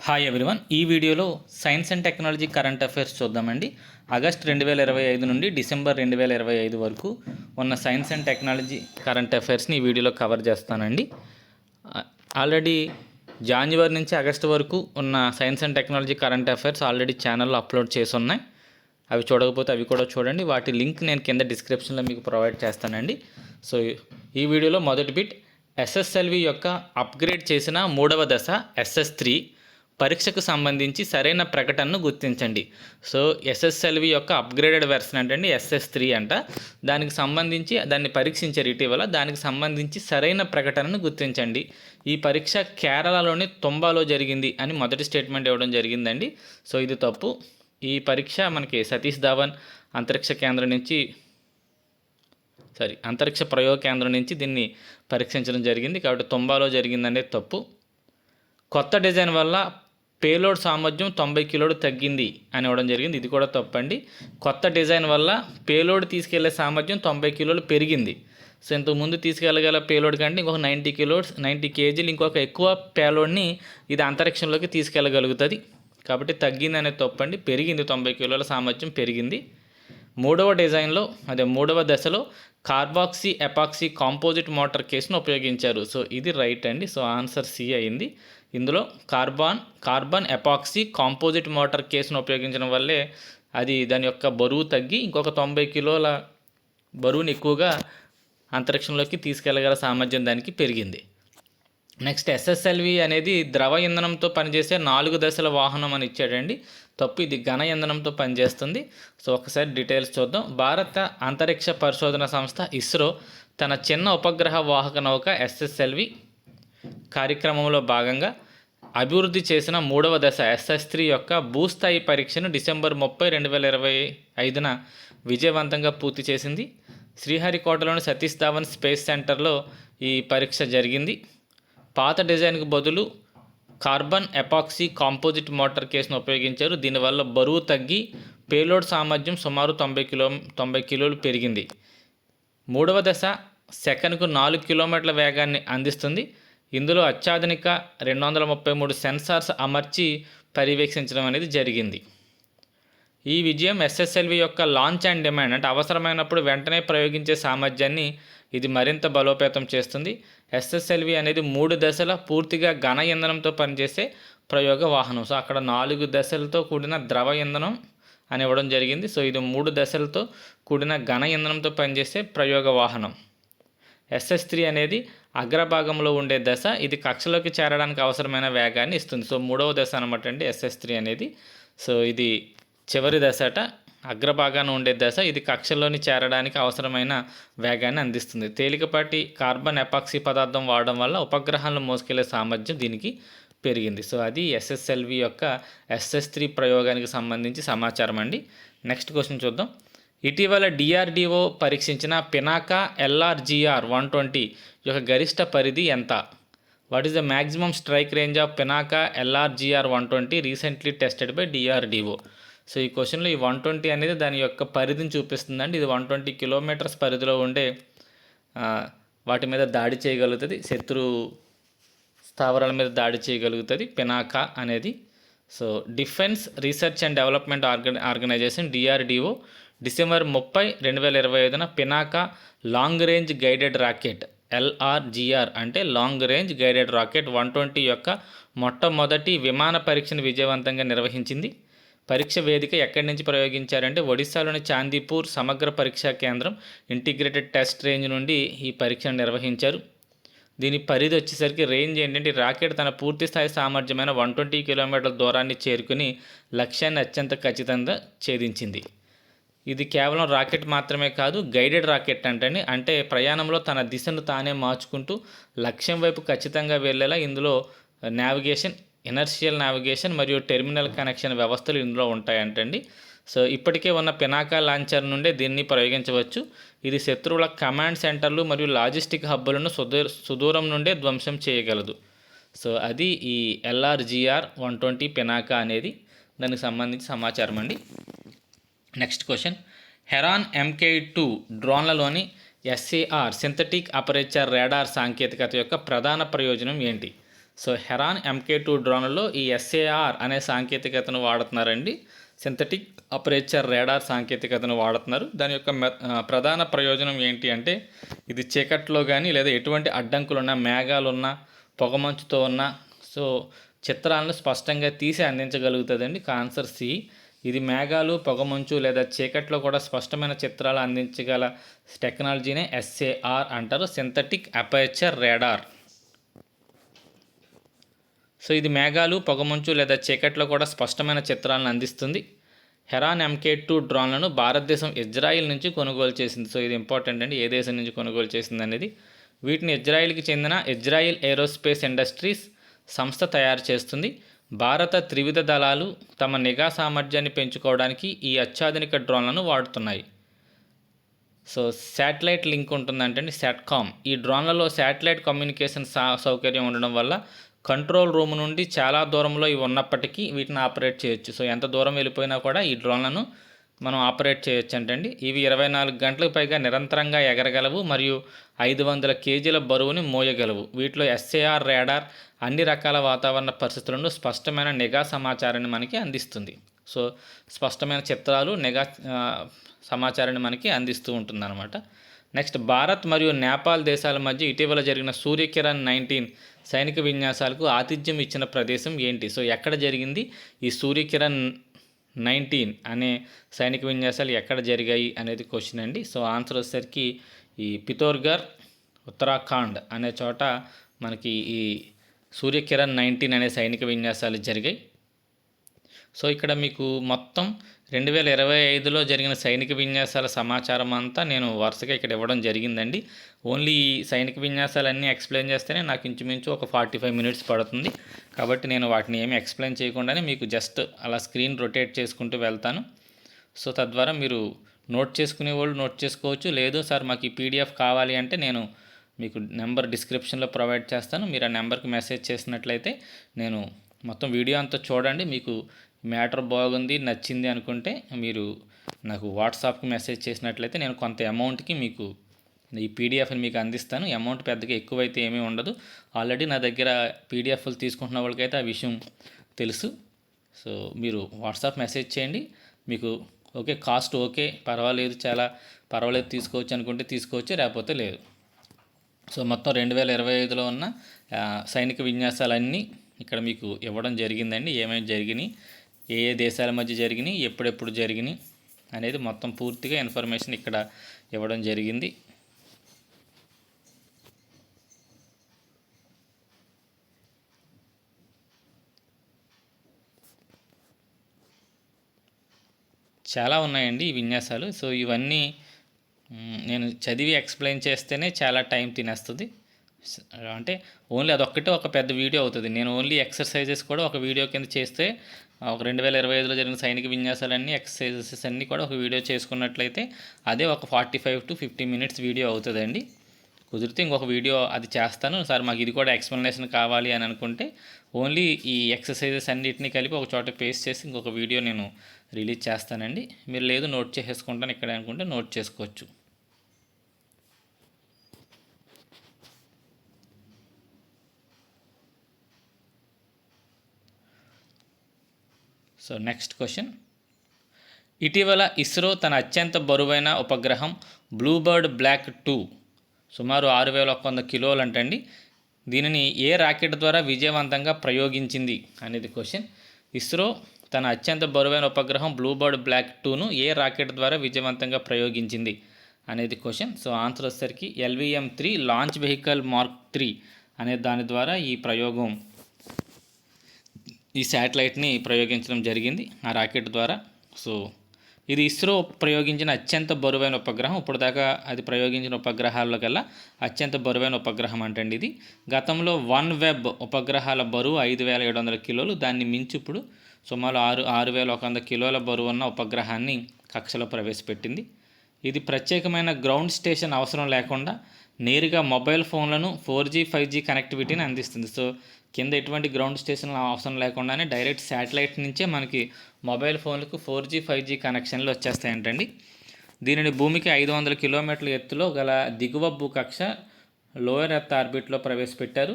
Hi everyone. ఈ వీడియోలో science and technology current affairs చూద్దామండి. ఆగస్ట్ 2025 నుండి డిసెంబర్ 2025 వరకు ఉన్న సైన్స్ అండ్ టెక్నాలజీ కరెంట్ అఫైర్స్ని ఈ వీడియోలో కవర్ చేస్తానండి. ఆల్రెడీ జనవరి నుంచి ఆగస్టు వరకు ఉన్న science and technology current affairs already ఛానల్లో అప్లోడ్ చేసి ఉన్నాయి. అవి చూడకపోతే అవి కూడా చూడండి. వాటి లింక్ నేను కింద డిస్క్రిప్షన్లో మీకు ప్రొవైడ్ చేస్తానండి. సో ఈ వీడియోలో మొదటి బిట్, ఎస్ఎస్ఎల్వి యొక్క అప్గ్రేడ్ చేసిన 3వ దశ SS3 పరీక్షకు సంబంధించి సరైన ప్రకటనను గుర్తించండి. సో ఎస్ఎస్ఎల్వి యొక్క అప్గ్రేడెడ్ వెర్షన్ అంటే SS3 అంట. దానికి సంబంధించి దాన్ని పరీక్షించారు ఇటీవల. దానికి సంబంధించి సరైన ప్రకటనను గుర్తించండి. ఈ పరీక్ష కేరళలోని తొంబాలో జరిగింది అని మొదటి స్టేట్మెంట్ ఇవ్వడం జరిగిందండి. సో ఇది తప్పు. ఈ పరీక్ష మనకి సతీష్ ధావన్ అంతరిక్ష ప్రయోగ కేంద్రం నుంచి దీన్ని పరీక్షించడం జరిగింది. కాబట్టి తొంబాలో జరిగిందనేది తప్పు. కొత్త డిజైన్ వల్ల పేలోడ్ సామర్థ్యం 90 కిలోలు తగ్గింది అని ఇవ్వడం జరిగింది. ఇది కూడా తప్పండి. కొత్త డిజైన్ వల్ల పేలోడ్ తీసుకెళ్లే సామర్థ్యం 90 కిలోలు పెరిగింది. సో ఇంతకుముందు తీసుకెళ్ళగల పేలోడ్ కంటే ఇంకొక 90 కేజీలు ఇంకొక ఎక్కువ పేలోడ్ని ఇది అంతరిక్షంలోకి తీసుకెళ్ళగలుగుతుంది. కాబట్టి తగ్గింది అనేది తప్పండి. పెరిగింది, 90 కిలోల సామర్థ్యం పెరిగింది. మూడవ దశలో కార్బాక్సీ ఎపాక్సీ కాంపోజిట్ మోటార్ కేసును ఉపయోగించారు. సో ఇది రైట్ అండి. సో ఆన్సర్ సి అయింది. ఇందులో కార్బన్ ఎపాక్సీ కాంపోజిట్ మోటార్ కేసును ఉపయోగించడం వల్లే దాని యొక్క బరువు తగ్గి ఇంకొక 90 కిలోల బరువుని ఎక్కువగా అంతరిక్షంలోకి తీసుకెళ్లగల సామర్థ్యం దానికి పెరిగింది. నెక్స్ట్, ఎస్ఎస్ఎల్వి అనేది ద్రవ ఇంధనంతో పనిచేసే 4 దశల వాహనం అని ఇచ్చాడండి. తప్పు. ఇది ఘన ఇంధనంతో పనిచేస్తుంది. సో ఒకసారి డీటెయిల్స్ చూద్దాం. భారత అంతరిక్ష పరిశోధన సంస్థ ఇస్రో తన చిన్న ఉపగ్రహ వాహక నౌక ఎస్ఎస్ఎల్వి కార్యక్రమంలో భాగంగా అభివృద్ధి చేసిన 3వ దశ SS3 యొక్క భూస్థాయి పరీక్షను డిసెంబర్ 30, 2025న విజయవంతంగా పూర్తి చేసింది. శ్రీహరికోటలోని సతీష్ ధావన్ స్పేస్ సెంటర్లో ఈ పరీక్ష జరిగింది. పాత డిజైన్కు బదులు కార్బన్ ఎపాక్సీ కాంపోజిట్ మోటార్ కేసును ఉపయోగించారు. దీనివల్ల బరువు తగ్గి పేలోడ్ సామర్థ్యం సుమారు 90 కిలోలు పెరిగింది. 3వ దశ సెకనుకు 4 కిలోమీటర్ల వేగాన్ని అందిస్తుంది. ఇందులో అత్యాధునిక 233 సెన్సార్స్ అమర్చి పర్యవేక్షించడం అనేది జరిగింది. ఈ విజయం ఎస్ఎస్ఎల్వి యొక్క లాంచ్ అండ్ డిమాండ్ అంటే అవసరమైనప్పుడు వెంటనే ప్రయోగించే సామర్థ్యాన్ని ఇది మరింత బలోపేతం చేస్తుంది. ఎస్ఎస్ఎల్వి అనేది 3 దశల పూర్తిగా ఘన ఇంధనంతో పనిచేసే ప్రయోగ వాహనం. సో అక్కడ 4 దశలతో కూడిన ద్రవ ఇంధనం అని ఇవ్వడం జరిగింది. సో ఇది 3 దశలతో కూడిన ఘన ఇంధనంతో పనిచేసే ప్రయోగ వాహనం. SS3 అనేది అగ్రభాగంలో ఉండే దశ. ఇది కక్షలోకి చేరడానికి అవసరమైన వేగాన్ని ఇస్తుంది. సో 3వ దశ అనమాట అండి SS3 అనేది. సో ఇది చివరి దశ అట. అగ్రభాగాన ఉండే దశ. ఇది కక్షలోని చేరడానికి అవసరమైన వేగాన్ని అందిస్తుంది. తేలికపాటి కార్బన్ ఎపాక్సీ పదార్థం వాడడం వల్ల ఉపగ్రహాలను మోసుకెళ్లే సామర్థ్యం దీనికి పెరిగింది. సో అది ఎస్ఎస్ఎల్వి యొక్క SS3 ప్రయోగానికి సంబంధించి సమాచారం అండి. నెక్స్ట్ క్వశ్చన్ చూద్దాం. ఇటీవల DRDO పరీక్షించిన పినాకా LRGR-120 యొక్క గరిష్ట పరిధి ఎంత? What is the maximum strike range of Pinaka LRGR-120 recently tested by DRDO? So ఈ క్వశ్చన్లో ఈ 120 అనేది దాని యొక్క పరిధిని చూపిస్తుందండి. ఇది 120 కిలోమీటర్స్ పరిధిలో ఉండే వాటి మీద దాడి చేయగలుగుతుంది. శత్రు స్థావరాల మీద దాడి చేయగలుగుతుంది పినాకా అనేది. So defence research and development organisation DRDO December 30, 2025న Pinaka long range guided rocket LRGR అంటే లాంగ్ రేంజ్ గైడెడ్ రాకెట్ 120 యొక్క మొట్టమొదటి విమాన పరీక్షను విజయవంతంగా నిర్వహించింది. పరీక్ష వేదిక ఎక్కడి నుంచి ప్రయోగించారంటే ఒడిశాలోని చాందీపూర్ సమగ్ర పరీక్షా కేంద్రం ఇంటిగ్రేటెడ్ టెస్ట్ రేంజ్ నుండి ఈ పరీక్షను నిర్వహించారు. దీని పరిధి వచ్చేసరికి రేంజ్ ఏంటంటే రాకెట్ తన పూర్తి స్థాయి సామర్థ్యమైన 120 కిలోమీటర్ల దూరాన్ని చేరుకుని లక్ష్యాన్ని అత్యంత ఖచ్చితంగా ఛేదించింది. ఇది కేవలం రాకెట్ మాత్రమే కాదు, గైడెడ్ రాకెట్ అంటే ప్రయాణంలో తన దిశను తానే మార్చుకుంటూ లక్ష్యం వైపు ఖచ్చితంగా వెళ్ళేలా ఇందులో నావిగేషన్, ఇనర్షియల్ నావిగేషన్ మరియు టెర్మినల్ కనెక్షన్ వ్యవస్థలు ఇందులో ఉంటాయంటండి. సో ఇప్పటికే ఉన్న పినాకా లాంచర్ నుండే దీన్ని ప్రయోగించవచ్చు. ఇది శత్రువుల కమాండ్ సెంటర్లు మరియు లాజిస్టిక్ హబ్బులను సుదూరం నుండే ధ్వంసం చేయగలదు. సో అది ఈ LRGR-120 పినాకా అనేది దానికి సంబంధించి సమాచారం అండి. Next question, heron MK2 డ్రోన్లలోని SAR synthetic aperture radar సాంకేతికత యొక్క ప్రధాన ప్రయోజనం ఏంటి? సో హెరాన్ MK2 డ్రోన్లలో ఈ SAR అనే సాంకేతికతను వాడుతున్నారండి. సింథటిక్ అపరేచర్ రాడార్ సాంకేతికతను వాడుతున్నారు. దాని యొక్క ప్రధాన ప్రయోజనం ఏంటి అంటే ఇది చీకట్లో కానీ లేదా ఎటువంటి అడ్డంకులున్నా, మేఘాలున్నా, పొగమంచుతో ఉన్నా సో చిత్రాలను స్పష్టంగా తీసి అందించగలుగుతుందండి. Answer C. ఇది మేఘాలు, పొగమంచు లేదా చీకట్లో కూడా స్పష్టమైన చిత్రాలు అందించగల టెక్నాలజీనే SAR అంటారు, సింథటిక్ అపరేచర్ రాడార్. సో ఇది మేఘాలు, పొగమంచు లేదా చీకట్లో కూడా స్పష్టమైన చిత్రాలను అందిస్తుంది. హెరాన్ MK2 డ్రోన్లను భారతదేశం ఇజ్రాయిల్ నుంచి కొనుగోలు చేసింది. సో ఇది ఇంపార్టెంట్ అండి, ఏ దేశం నుంచి కొనుగోలు చేసింది అనేది. వీటిని ఇజ్రాయిల్కి చెందిన ఇజ్రాయిల్ ఏరోస్పేస్ ఇండస్ట్రీస్ సంస్థ తయారు చేస్తుంది. భారత త్రివిధ దళాలు తమ నిఘా సామర్థ్యాన్ని పెంచుకోవడానికి ఈ అత్యాధునిక డ్రోన్లను వాడుతున్నాయి. సో శాటిలైట్ లింక్ ఉంటుందంటే శాట్కామ్. ఈ డ్రోన్లలో శాటిలైట్ కమ్యూనికేషన్ సౌకర్యం ఉండడం వల్ల కంట్రోల్ రూమ్ నుండి చాలా దూరంలో ఇవి ఉన్నప్పటికీ వీటిని ఆపరేట్ చేయొచ్చు. సో ఎంత దూరం వెళ్ళిపోయినా కూడా ఈ డ్రోన్లను మనం ఆపరేట్ చేయొచ్చు అంటండి. ఇవి 24 గంటలకు పైగా నిరంతరంగా ఎగరగలవు మరియు 500 కేజీల బరువుని మోయగలవు. వీటిలో SAR రాడార్ అన్ని రకాల వాతావరణ పరిస్థితులను స్పష్టమైన నిఘా సమాచారాన్ని మనకి అందిస్తుంది. సో స్పష్టమైన చిత్రాలు, నిఘా సమాచారాన్ని మనకి అందిస్తూ ఉంటుందన్నమాట. నెక్స్ట్, భారత్ మరియు నేపాల్ దేశాల మధ్య ఇటీవల జరిగిన సూర్యకిరణ్ 19 సైనిక విన్యాసాలకు ఆతిథ్యం ఇచ్చిన ప్రదేశం ఏంటి? సో ఎక్కడ జరిగింది ఈ సూర్యకిరణ్ 19 అనే సైనిక విన్యాసాలు ఎక్కడ జరిగాయి అనేది క్వశ్చన్ అండి. సో ఆన్సర్ వచ్చేసరికి ఈ పితోర్గర్, ఉత్తరాఖండ్ అనే చోట మనకి ఈ సూర్యకిరణ్ 19 అనే సైనిక విన్యాసాలు జరిగాయి. సో ఇక్కడ మీకు మొత్తం 2025లో జరిగిన సైనిక విన్యాసాల సమాచారం అంతా నేను వరుసగా ఇక్కడ ఇవ్వడం జరిగిందండి. ఓన్లీ ఈ సైనిక విన్యాసాలన్నీ ఎక్స్ప్లెయిన్ చేస్తేనే నాకు ఇంచుమించు ఒక 45 మినిట్స్ పడుతుంది. కాబట్టి నేను వాటిని ఏమి ఎక్స్ప్లెయిన్ చేయకుండానే మీకు జస్ట్ అలా స్క్రీన్ రొటేట్ చేసుకుంటూ వెళ్తాను. సో తద్వారా మీరు నోట్ చేసుకునే వాళ్ళు నోట్ చేసుకోవచ్చు. లేదు సార్ మాకు ఈ PDF కావాలి అంటే నేను మీకు నెంబర్ డిస్క్రిప్షన్లో ప్రొవైడ్ చేస్తాను. మీరు ఆ నెంబర్కి మెసేజ్ చేసినట్లయితే నేను మొత్తం వీడియో అంతా చూడండి. మీకు మ్యాటర్ బాగుంది, నచ్చింది అనుకుంటే మీరు నాకు వాట్సాప్కి మెసేజ్ చేసినట్లయితే నేను కొంత అమౌంట్కి మీకు ఈ PDFని మీకు అందిస్తాను. అమౌంట్ పెద్దగా ఎక్కువైతే ఏమీ ఉండదు. ఆల్రెడీ నా దగ్గర PDFలు తీసుకుంటున్న వాళ్ళకైతే ఆ విషయం తెలుసు. సో మీరు వాట్సాప్ మెసేజ్ చేయండి. మీకు ఓకే, కాస్ట్ ఓకే, పర్వాలేదు, చాలా పర్వాలేదు, తీసుకోవచ్చు అనుకుంటే తీసుకోవచ్చు, లేకపోతే లేదు. సో మొత్తం 2025లో ఉన్న సైనిక విన్యాసాలన్నీ ఇక్కడ మీకు ఇవ్వడం జరిగిందండి. ఏమేమి జరిగినాయి, ఏ ఏ దేశాల మధ్య జరిగినాయి, ఎప్పుడెప్పుడు జరిగినాయి అనేది మొత్తం పూర్తిగా ఇన్ఫర్మేషన్ ఇక్కడ ఇవ్వడం జరిగింది. చాలా ఉన్నాయండి ఈ విన్యాసాలు. సో ఇవన్నీ నేను చదివి ఎక్స్ప్లెయిన్ చేస్తేనే చాలా టైం తినేస్తుంది. అంటే ఓన్లీ అదొక్కటే ఒక పెద్ద వీడియో అవుతుంది. నేను ఓన్లీ ఎక్సర్సైజెస్ కూడా ఒక వీడియో కింద చేస్తే ఒక 2025లో జరిగిన సైనిక విన్యాసాలన్నీ ఎక్సర్సైజెస్ అన్నీ కూడా ఒక వీడియో చేసుకున్నట్లయితే అదే ఒక 45 to 50 మినిట్స్ వీడియో అవుతుందండి. కుదిరితే ఇంకొక వీడియో అది చేస్తాను. సార్ మాకు ఇది కూడా ఎక్స్ప్లెనేషన్ కావాలి అని అనుకుంటే ఓన్లీ ఈ ఎక్సర్సైజెస్ అన్నిటిని కలిపి ఒక చోట పేస్ట్ చేసి ఇంకొక వీడియో నేను రిలీజ్ చేస్తానండి. మీరు లేదు నోట్ చేసేసుకుంటాను ఇక్కడ అనుకుంటే నోట్ చేసుకోవచ్చు. సో నెక్స్ట్ క్వశ్చన్, ఇటీవల ఇస్రో తన అత్యంత బరువైన ఉపగ్రహం బ్లూబర్డ్ బ్లాక్ 2 సుమారు 6100 కిలోలు అంటండి, దీనిని ఏ రాకెట్ ద్వారా విజయవంతంగా ప్రయోగించింది అనేది క్వశ్చన్. ఇస్రో తన అత్యంత బరువైన ఉపగ్రహం బ్లూబర్డ్ బ్లాక్ 2ను ఏ రాకెట్ ద్వారా విజయవంతంగా ప్రయోగించింది అనేది క్వశ్చన్. సో ఆన్సర్ వచ్చేసరికి LVM-3 లాంచ్ వెహికల్ మార్క్ 3 అనే దాని ద్వారా ఈ శాటిలైట్ని ప్రయోగించడం జరిగింది ఆ రాకెట్ ద్వారా. సో ఇది ఇస్రో ప్రయోగించిన అత్యంత బరువైన ఉపగ్రహం. ఇప్పుడు దాకా అది ప్రయోగించిన ఉపగ్రహాల్లో కల్లా అత్యంత బరువైన ఉపగ్రహం అంటండి ఇది. గతంలో OneWeb ఉపగ్రహాల బరువు 5700 కిలోలు. దాన్ని మించి ఇప్పుడు సుమారు 6100 కిలోల బరువు ఉన్న ఉపగ్రహాన్ని కక్షలో ప్రవేశపెట్టింది. ఇది ప్రత్యేకమైన గ్రౌండ్ స్టేషన్ అవసరం లేకుండా నేరుగా మొబైల్ ఫోన్లను 4G 5G కనెక్టివిటీని అందిస్తుంది. సో కింద ఎటువంటి గ్రౌండ్ స్టేషన్ అవసరం లేకుండానే డైరెక్ట్ శాటిలైట్ నుంచే మనకి మొబైల్ ఫోన్లకు 4G 5G కనెక్షన్లు వచ్చేస్తాయంటండి. దీనిని భూమికి 500 కిలోమీటర్ల ఎత్తులో గల దిగువ భూకక్ష లోయర్ ఎర్త్ ఆర్బిట్లో ప్రవేశపెట్టారు.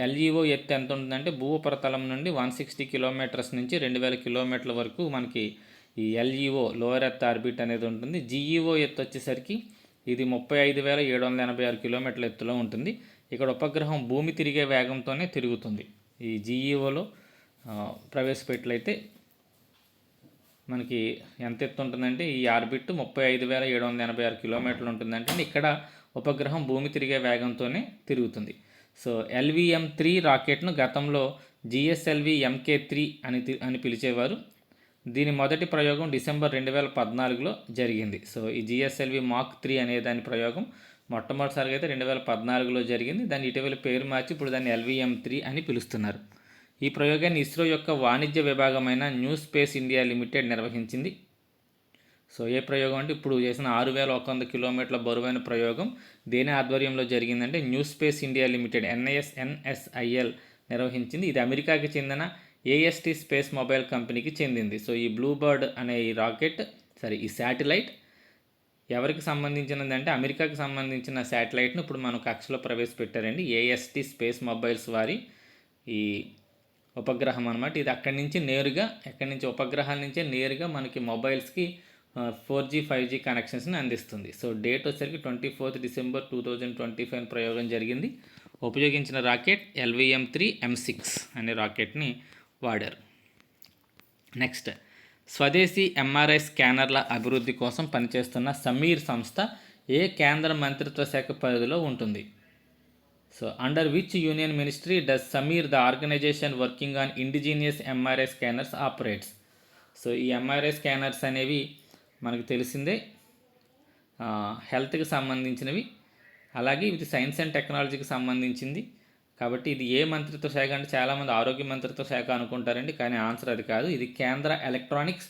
ఎల్ఈఓ ఎత్తు ఎంత ఉంటుందంటే భూ ఉపరితలం నుండి 160 కిలోమీటర్స్ నుంచి 2000 కిలోమీటర్ల వరకు మనకి ఈ ఎల్ఈఓ లోయర్ ఎర్త్ ఆర్బిట్ అనేది ఉంటుంది. జీఈఓ ఎత్తు వచ్చేసరికి ఇది 35,786 కిలోమీటర్ల ఎత్తులో ఉంటుంది. ఇక్కడ ఉపగ్రహం భూమి తిరిగే వేగంతోనే తిరుగుతుంది. ఈ జీఈఓలో ప్రవేశపెట్లయితే మనకి ఎంత ఎత్తు ఉంటుందంటే ఈ ఆర్బిట్ 35,786 కిలోమీటర్లు ఉంటుందంటే ఇక్కడ ఉపగ్రహం భూమి తిరిగే వేగంతోనే తిరుగుతుంది. సో LVM-3 రాకెట్ను గతంలో GSLV MK3 అని పిలిచేవారు. దీని మొదటి ప్రయోగం డిసెంబర్ 2014లో జరిగింది. సో ఈ GSLV Mark 3 అనే దాని ప్రయోగం మొట్టమొదటిసారిగా అయితే 2014లో జరిగింది. దాన్ని ఇటీవల పేరు మార్చి ఇప్పుడు దాన్ని LVM-3 అని పిలుస్తున్నారు. ఈ ప్రయోగాన్ని ఇస్రో యొక్క వాణిజ్య విభాగమైన న్యూ స్పేస్ ఇండియా లిమిటెడ్ నిర్వహించింది. సో ఏ ప్రయోగం అంటే ఇప్పుడు చేసిన 6,100 కిలోమీటర్ల బరువైన ప్రయోగం దేని ఆధ్వర్యంలో జరిగిందంటే new space India limited NSIL నిర్వహించింది. ఇది అమెరికాకి చెందిన AST స్పేస్ మొబైల్ కంపెనీకి చెందింది. సో ఈ బ్లూబర్డ్ అనే ఈ రాకెట్ ఈ శాటిలైట్ ఎవరికి సంబంధించినది అంటే అమెరికాకి సంబంధించిన శాటిలైట్ను ఇప్పుడు మనం కక్షలో ప్రవేశపెట్టారండి. AST స్పేస్ మొబైల్స్ వారి ఈ ఉపగ్రహం అనమాట. ఇది ఎక్కడి నుంచి ఉపగ్రహాల నుంచే నేరుగా మనకి మొబైల్స్కి 4G 5G కనెక్షన్స్ని అందిస్తుంది. సో డేట్ వచ్చేసరికి 24 డిసెంబర్ 2025 ప్రయోగం జరిగింది. ఉపయోగించిన రాకెట్ LVM-3 M6 అనే రాకెట్ని వాడారు. నెక్స్ట్, స్వదేశీ MRI స్కానర్ల అభివృద్ధి కోసం పనిచేస్తున్న సమీర్ సంస్థ ఏ కేంద్ర మంత్రిత్వ శాఖ పరిధిలో ఉంటుంది? So under which union ministry does Sameer the organisation working on indigenous MRI scanners operates? So ఈ MRI స్కానర్స్ అనేవి మనకు తెలిసిందే హెల్త్కి సంబంధించినవి, అలాగే ఇది సైన్స్ అండ్ టెక్నాలజీకి సంబంధించింది. కాబట్టి ఇది ఏ మంత్రిత్వ శాఖ అంటే చాలామంది ఆరోగ్య మంత్రిత్వ శాఖ అనుకుంటారండి, కానీ ఆన్సర్ అది కాదు. ఇది కేంద్ర ఎలక్ట్రానిక్స్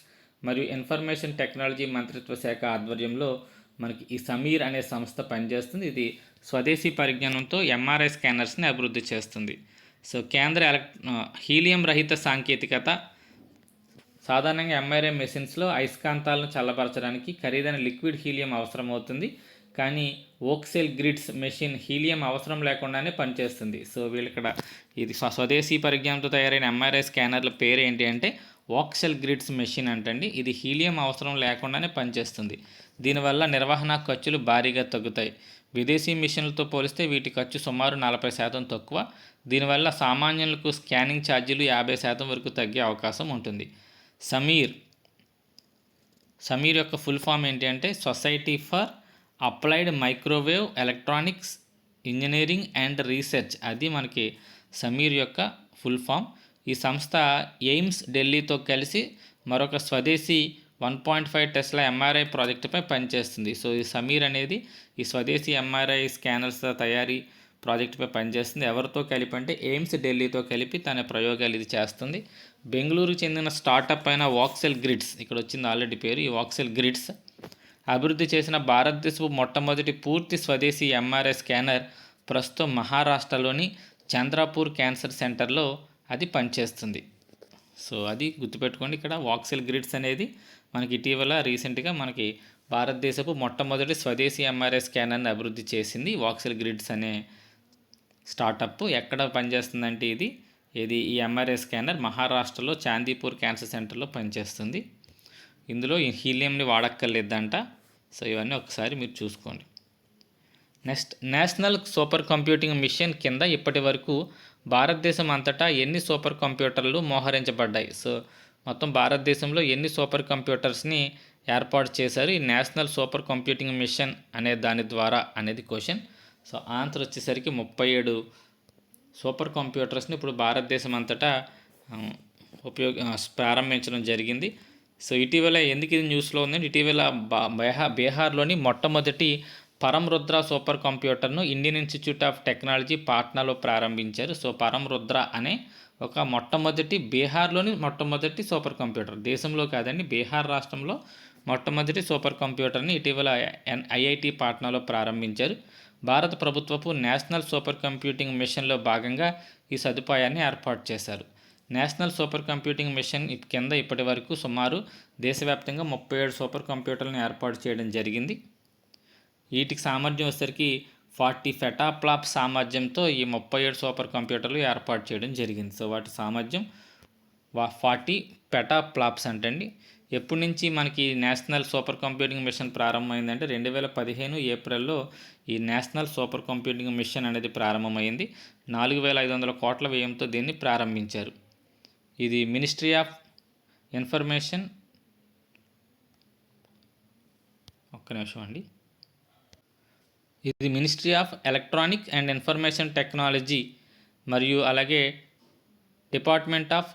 మరియు ఇన్ఫర్మేషన్ టెక్నాలజీ మంత్రిత్వ శాఖ ఆధ్వర్యంలో మనకి ఈ సమీర్ అనే సంస్థ పనిచేస్తుంది. ఇది స్వదేశీ పరిజ్ఞానంతో MRI స్కానర్స్ని అభివృద్ధి చేస్తుంది. సో కేంద్ర హీలియం రహిత సాంకేతికత సాధారణంగా MRI మెషిన్స్లో అయస్కాంతాలను చల్లబరచడానికి ఖరీదైన లిక్విడ్ హీలియం అవసరమవుతుంది. కానీ ఓక్సెల్ గ్రిడ్స్ మెషిన్ హీలియం అవసరం లేకుండానే పనిచేస్తుంది. సో వీళ్ళక్కడ ఇది స్వదేశీ పరిజ్ఞానంతో తయారైన MRI స్కానర్ల పేరు ఏంటి అంటే ఓక్సెల్ గ్రిడ్స్ మెషిన్ అంటండి. ఇది హీలియం అవసరం లేకుండానే పనిచేస్తుంది. దీనివల్ల నిర్వహణ ఖర్చులు భారీగా తగ్గుతాయి. విదేశీ మిషన్లతో పోలిస్తే వీటి ఖర్చు సుమారు 40% తక్కువ. దీనివల్ల సామాన్యులకు స్కానింగ్ ఛార్జీలు 50% వరకు తగ్గే అవకాశం ఉంటుంది. సమీర్ యొక్క ఫుల్ ఫామ్ ఏంటి అంటే society for applied microwave electronics engineering and research. అది మనకి సమీర్ యొక్క ఫుల్ ఫామ్. ఈ సంస్థ ఎయిమ్స్ ఢిల్లీతో కలిసి మరొక స్వదేశీ 1.5 టెస్లా MRI ప్రాజెక్టుపై పనిచేస్తుంది. సో ఈ సమీర్ అనేది ఈ స్వదేశీ MRI స్కానర్స్ తయారీ ప్రాజెక్టుపై పనిచేస్తుంది. ఎవరితో కలిపి అంటే ఎయిమ్స్ ఢిల్లీతో కలిపి తన ప్రయోగాలు ఇది చేస్తుంది. బెంగళూరుకు చెందిన స్టార్టప్ అయిన వాక్సెల్ గ్రిడ్స్, ఇక్కడ వచ్చింది ఆల్రెడీ పేరు, ఈ వాక్సెల్ గ్రిడ్స్ అభివృద్ధి చేసిన భారతదేశపు మొట్టమొదటి పూర్తి స్వదేశీ MRI స్కానర్ ప్రస్తుతం మహారాష్ట్రలోని చంద్రపూర్ క్యాన్సర్ సెంటర్లో అది పనిచేస్తుంది. సో అది గుర్తుపెట్టుకోండి. ఇక్కడ వాక్సెల్ గ్రిడ్స్ అనేది మనకి ఇటీవల రీసెంట్గా మనకి భారతదేశపు మొట్టమొదటి స్వదేశీ MRI స్కానర్ని అభివృద్ధి చేసింది వాక్సెల్ గ్రిడ్స్ అనే స్టార్టప్. ఎక్కడ పనిచేస్తుందంటే ఇది ఈ MRI స్కానర్ మహారాష్ట్రలో చాందీపూర్ క్యాన్సర్ సెంటర్లో పనిచేస్తుంది. ఇందులో ఈ హీలియంని వాడక్కర్లేదంట. సో ఇవన్నీ ఒకసారి మీరు చూసుకోండి. Next, national super computing machine కింద ఇప్పటి వరకు భారతదేశం అంతటా ఎన్ని సూపర్ కంప్యూటర్లు మోహరించబడ్డాయి? సో మొత్తం భారతదేశంలో ఎన్ని సూపర్ కంప్యూటర్స్ని ఏర్పాటు చేశారు ఈ నేషనల్ సూపర్ కంప్యూటింగ్ మిషన్ అనే దాని ద్వారా అనేది క్వశ్చన్. సో ఆన్సర్ వచ్చేసరికి 37 సూపర్ కంప్యూటర్స్ని ఇప్పుడు భారతదేశం అంతటా ప్రారంభించడం జరిగింది. సో ఇటీవల ఎందుకు ఇది న్యూస్లో ఉందంటే ఇటీవల బీహార్లోని మొట్టమొదటి పరమరుద్ర సూపర్ కంప్యూటర్ను ఇండియన్ ఇన్స్టిట్యూట్ ఆఫ్ టెక్నాలజీ పాట్నాలో ప్రారంభించారు. సో పరమరుద్ర అనే ఒక బీహార్లోని మొట్టమొదటి సూపర్ కంప్యూటర్, దేశంలో కాదండి, బీహార్ రాష్ట్రంలో మొట్టమొదటి సూపర్ కంప్యూటర్ని ఇటీవల IIT పాట్నాలో ప్రారంభించారు. భారత ప్రభుత్వపు నేషనల్ సూపర్ కంప్యూటింగ్ మిషన్లో భాగంగా ఈ సదుపాయాన్ని ఏర్పాటు చేశారు. నేషనల్ సూపర్ కంప్యూటింగ్ మిషన్ కింద ఇప్పటి వరకు సుమారు దేశవ్యాప్తంగా 37 సూపర్ కంప్యూటర్లను ఏర్పాటు చేయడం జరిగింది. వీటికి సామర్థ్యం వచ్చేసరికి 40 ఫెటాఫ్లాప్ సామర్థ్యంతో ఈ 37 సూపర్ కంప్యూటర్లు ఏర్పాటు చేయడం జరిగింది. సో వాటి సామర్థ్యం 40 పెటాఫ్లాప్స్ అంటండి. ఎప్పటి నుంచి మనకి నేషనల్ సూపర్ కంప్యూటింగ్ మిషన్ ప్రారంభమైందంటే 2015 ఏప్రిల్లో ఈ నేషనల్ సూపర్ కంప్యూటింగ్ మిషన్ అనేది ప్రారంభమైంది. 4500 కోట్ల వ్యయంతో దీన్ని ప్రారంభించారు. ఇది మినిస్ట్రీ ఆఫ్ ఇన్ఫర్మేషన్ ఇది ministry of electronic and information technology మరియు అలాగే department of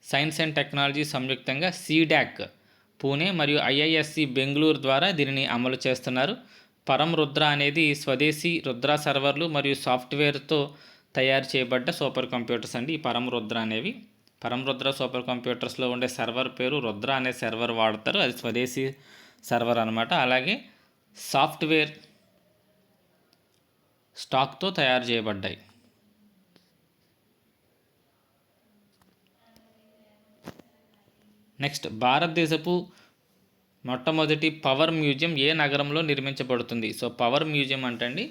science and technology సంయుక్తంగా సీడాక్ పూణే మరియు ఐఐఎస్సి బెంగళూరు ద్వారా దీనిని అమలు చేస్తున్నారు. పరం రుద్ర అనేది స్వదేశీ రుద్ర సర్వర్లు మరియు సాఫ్ట్వేర్తో తయారు చేయబడ్డ సూపర్ కంప్యూటర్స్ అండి. ఈ పరం రుద్ర అనేవి పరం రుద్ర సూపర్ కంప్యూటర్స్లో ఉండే సర్వర్ పేరు రుద్ర అనే సర్వర్ వాడతారు. అది స్వదేశీ సర్వర్ అనమాట. అలాగే సాఫ్ట్వేర్ స్టాక్తో తయారు చేయబడ్డాయి. నెక్స్ట్, భారతదేశపు మొట్టమొదటి పవర్ మ్యూజియం ఏ నగరంలో నిర్మించబడుతుంది? సో పవర్ మ్యూజియం అంటండి,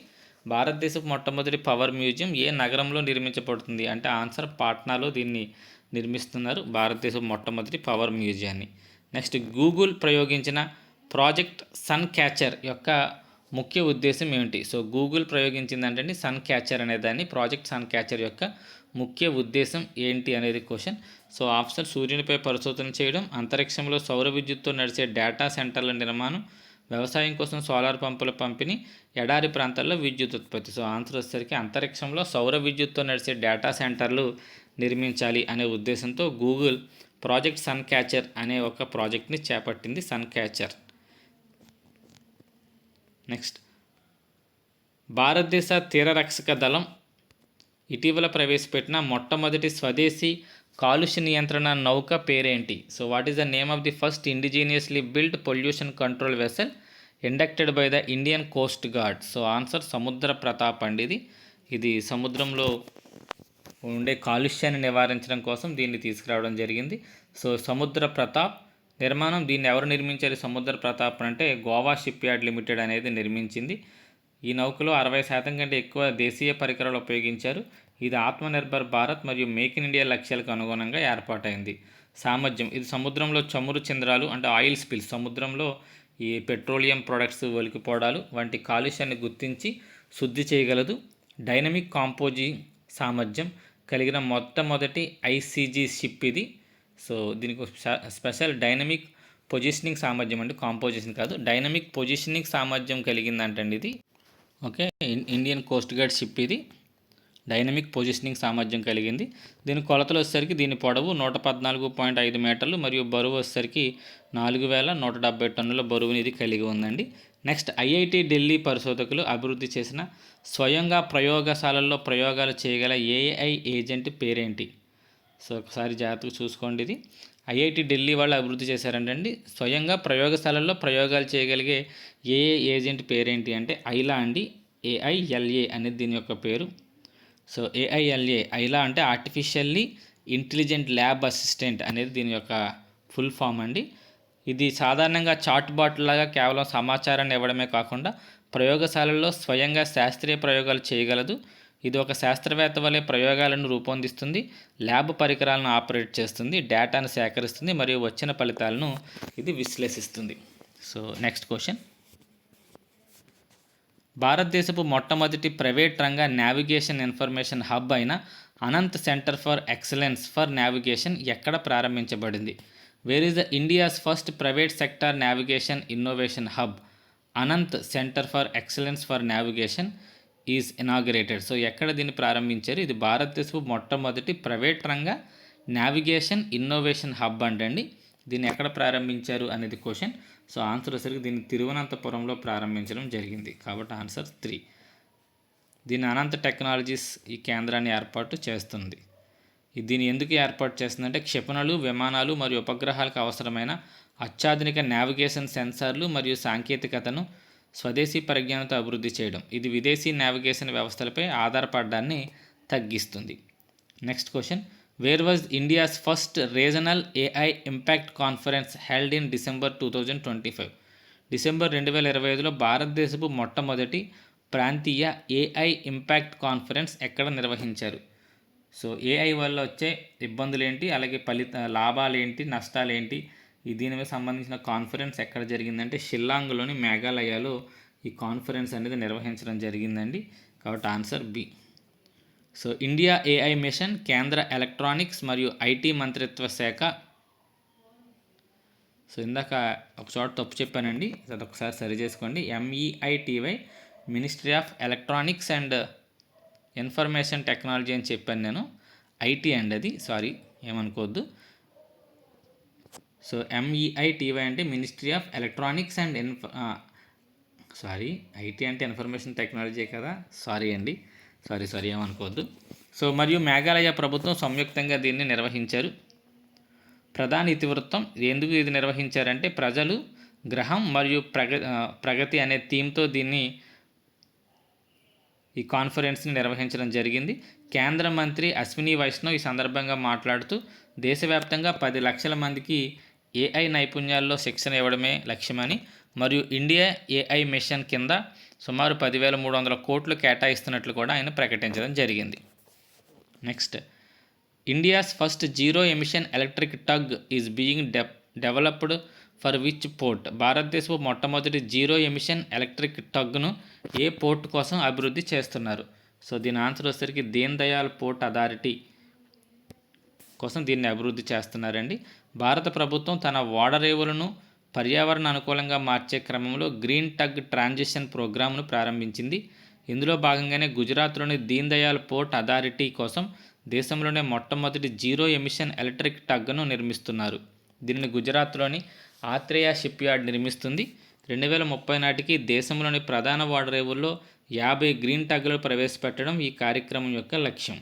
భారతదేశపు మొట్టమొదటి పవర్ మ్యూజియం ఏ నగరంలో నిర్మించబడుతుంది అంటే ఆన్సర్ పాట్నాలో దీన్ని నిర్మిస్తున్నారు, భారతదేశపు మొట్టమొదటి పవర్ మ్యూజియాన్ని. నెక్స్ట్, గూగుల్ ప్రయోగించిన ప్రాజెక్ట్ సన్ క్యాచర్ యొక్క ముఖ్య ఉద్దేశం ఏమిటి? సో గూగుల్ ప్రయోగించిందంటే సన్ క్యాచర్ అనే దాన్ని, ప్రాజెక్ట్ సన్ క్యాచర్ యొక్క ముఖ్య ఉద్దేశం ఏంటి అనేది క్వశ్చన్. సో ఆప్షన్ సూర్యునిపై పరిశోధన చేయడం, అంతరిక్షంలో సౌర విద్యుత్తో నడిచే డేటా సెంటర్ల నిర్మాణం, వ్యవసాయం కోసం సోలార్ పంపుల పంపిణీ, ఎడారి ప్రాంతాల్లో విద్యుత్ ఉత్పత్తి. సో ఆన్సర్ వచ్చేసరికి అంతరిక్షంలో సౌర విద్యుత్తో నడిచే డేటా సెంటర్లు నిర్మించాలి అనే ఉద్దేశంతో గూగుల్ ప్రాజెక్ట్ సన్ క్యాచర్ అనే ఒక ప్రాజెక్ట్ని చేపట్టింది, సన్ క్యాచర్. నెక్స్ట్, భారతదేశ తీరరక్షక దళం ఇటీవల ప్రవేశపెట్టిన మొట్టమొదటి స్వదేశీ కాలుష్య నియంత్రణ నౌక పేరేంటి? So what is the name of the first indigenously built pollution control vessel inducted by the Indian coast guard? So answer సముద్ర ప్రతాప్ అండి. ఇది సముద్రంలో ఉండే కాలుష్యాన్ని నివారించడం కోసం దీన్ని తీసుకురావడం జరిగింది. సో సముద్ర ప్రతాప్ నిర్మాణం, దీన్ని ఎవరు నిర్మించారు? సముద్ర ప్రతాప్ అంటే గోవా షిప్ యార్డ్ లిమిటెడ్ అనేది నిర్మించింది. ఈ నౌకలో 60% కంటే ఎక్కువ దేశీయ పరికరాలు ఉపయోగించారు. ఇది ఆత్మనిర్భర్ భారత్ మరియు మేక్ ఇన్ ఇండియా లక్ష్యాలకు అనుగుణంగా ఏర్పాటైంది. సామర్థ్యం, ఇది సముద్రంలో చమురు చింద్రాలు అంటే ఆయిల్ స్పిల్స్, సముద్రంలో ఈ పెట్రోలియం ప్రొడక్ట్స్ ఒలికిపోవడాలు వంటి కాలుష్యాన్ని గుర్తించి శుద్ధి చేయగలదు. డైనమిక్ కాంపోజింగ్ సామర్థ్యం కలిగిన మొట్టమొదటి ఐసీజీ షిప్ ఇది. సో దీనికి స్పెషల్ డైనమిక్ పొజిషనింగ్ సామర్థ్యం అంటే కాంపోజిషన్ కాదు, డైనమిక్ పొజిషనింగ్ సామర్థ్యం కలిగిందంటండి ఇది. Okay, Indian coast guard ship ఇది డైనమిక్ పొజిషనింగ్ సామర్థ్యం కలిగింది. దీని కొలతలు వచ్చేసరికి దీని పొడవు 114.5 మీటర్లు మరియు బరువు వచ్చేసరికి 4170 టన్నుల బరువుని ఇది కలిగి ఉందండి. నెక్స్ట్, ఐఐటి ఢిల్లీ పరిశోధకులు అభివృద్ధి చేసిన స్వయంగా ప్రయోగశాలల్లో ప్రయోగాలు చేయగల ఏఐ ఏజెంట్ పేరేంటి? సో ఒకసారి జాగ్రత్తగా చూసుకోండి. ఇది ఐఐటి ఢిల్లీ వాళ్ళు అభివృద్ధి చేశారంటండి. స్వయంగా ప్రయోగశాలల్లో ప్రయోగాలు చేయగలిగే ఏఐ ఏజెంట్ పేరేంటి అంటే ఐలా అండి. AILA అనేది దీని యొక్క పేరు. సో AILA, ఐలా అంటే ఆర్టిఫిషియల్లీ ఇంటెలిజెంట్ ల్యాబ్ అసిస్టెంట్ అనేది దీని యొక్క ఫుల్ ఫామ్ అండి. ఇది సాధారణంగా చాట్ బాట్ లాగా కేవలం సమాచారాన్ని ఇవ్వడమే కాకుండా ప్రయోగశాలల్లో స్వయంగా శాస్త్రీయ ప్రయోగాలు చేయగలదు. ఇది ఒక శాస్త్రవేత్త వలె ప్రయోగాలను రూపొందిస్తుంది, ల్యాబ్ పరికరాలను ఆపరేట్ చేస్తుంది, డేటాను సేకరిస్తుంది మరియు వచ్చిన ఫలితాలను ఇది విశ్లేషిస్తుంది. సో నెక్స్ట్ క్వశ్చన్, భారతదేశపు మొట్టమొదటి ప్రైవేట్ రంగ నావిగేషన్ ఇన్ఫర్మేషన్ హబ్ అయిన Anant centre for excellence for navigation ఎక్కడ ప్రారంభించబడింది? Where is the India's first private sector navigation innovation hub? Anant centre for excellence for navigation is inaugurated. So ఎక్కడ దీన్ని ప్రారంభించారు? ఇది భారతదేశపు మొట్టమొదటి ప్రైవేట్ రంగ నావిగేషన్ ఇన్నోవేషన్ హబ్ అంటండి. దీన్ని ఎక్కడ ప్రారంభించారు అనేది క్వశ్చన్. సో ఆన్సర్ వచ్చేసరికి దీన్ని తిరువనంతపురంలో ప్రారంభించడం జరిగింది, కాబట్టి ఆన్సర్ 3. దీన్ని అనంత టెక్నాలజీస్ ఈ కేంద్రాన్ని ఏర్పాటు చేస్తుంది. దీన్ని ఎందుకు ఏర్పాటు చేస్తుందంటే క్షిపణులు, విమానాలు మరియు ఉపగ్రహాలకు అవసరమైన అత్యాధునిక నావిగేషన్ సెన్సార్లు మరియు సాంకేతికతను స్వదేశీ పరిజ్ఞానంతో అభివృద్ధి చేయడం. ఇది విదేశీ నావిగేషన్ వ్యవస్థలపై ఆధారపడడాన్ని తగ్గిస్తుంది. Next question, where was India's first regional AI impact conference held in December 2025? December 2025లో భారతదేశపు మొట్టమొదటి ప్రాంతీయ ఏఐ ఇంపాక్ట్ కాన్ఫరెన్స్ ఎక్కడ నిర్వహించారు? సో ఏఐ వల్ల వచ్చే ఇబ్బందులు ఏంటి, అలాగే లాభాలు ఏంటి, నష్టాలు ఏంటి, దీని మీద సంబంధించిన కాన్ఫరెన్స్ ఎక్కడ జరిగిందంటే షిల్లాంగ్లోని మేఘాలయలో ఈ కాన్ఫరెన్స్ అనేది నిర్వహించడం జరిగిందండి. కాబట్టి answer B. So India AI mission కేంద్ర ఎలక్ట్రానిక్స్ మరియు ఐటీ మంత్రిత్వ శాఖ. సో ఇందాక ఒక చోట తప్పు చెప్పానండి, అది ఒకసారి సరి చేసుకోండి. MEITY ministry of electronics and information technology అని చెప్పాను నేను, ఐటీ అండి అది, సారీ ఏమనుకోవద్దు. సో MEITY అంటే ministry of electronics and IT అంటే ఇన్ఫర్మేషన్ టెక్నాలజీ కదా, సారీ అండి, సారీ ఏమనుకోవద్దు. సో మరియు మేఘాలయ ప్రభుత్వం సంయుక్తంగా దీన్ని నిర్వహించారు. ప్రధాన ఇతివృత్తం ఎందుకు ఇది నిర్వహించారంటే ప్రజలు, గ్రహం మరియు ప్రగతి అనే థీమ్తో ఈ కాన్ఫరెన్స్ని నిర్వహించడం జరిగింది. కేంద్ర మంత్రి అశ్విని వైష్ణవ్ ఈ సందర్భంగా మాట్లాడుతూ దేశవ్యాప్తంగా 10 లక్షల మందికి ఏఐ నైపుణ్యాల్లో శిక్షణ ఇవ్వడమే లక్ష్యమని, మరియు ఇండియా ఏఐ మిషన్ కింద సుమారు 10,300 కోట్లు కేటాయిస్తున్నట్లు కూడా ఆయన ప్రకటించడం జరిగింది. Next, India's first zero emission electric tug is being developed for which port? భారతదేశపు మొట్టమొదటి జీరో ఎమిషన్ ఎలక్ట్రిక్ టగ్ను ఏ పోర్ట్ కోసం అభివృద్ధి చేస్తున్నారు? సో దీని ఆన్సర్ వచ్చేసరికి దీన్ దయాళ్ పోర్ట్ అథారిటీ కోసం దీన్ని అభివృద్ధి చేస్తున్నారండి. భారత ప్రభుత్వం తన ఓడరేవులను పర్యావరణ అనుకూలంగా మార్చే క్రమంలో గ్రీన్ టగ్ ట్రాన్సిషన్ ప్రోగ్రామ్ను ప్రారంభించింది. ఇందులో భాగంగానే గుజరాత్లోని దీన్ దయాళ్ పోర్ట్ అథారిటీ కోసం దేశంలోనే మొట్టమొదటి జీరో ఎమిషన్ ఎలక్ట్రిక్ టగ్ను నిర్మిస్తున్నారు. దీనిని గుజరాత్లోని ఆత్రేయ షిప్ యార్డ్ నిర్మిస్తుంది. 2030 నాటికి దేశంలోని ప్రధాన ఓడరేవుల్లో 50 గ్రీన్ టగ్లు ప్రవేశపెట్టడం ఈ కార్యక్రమం యొక్క లక్ష్యం.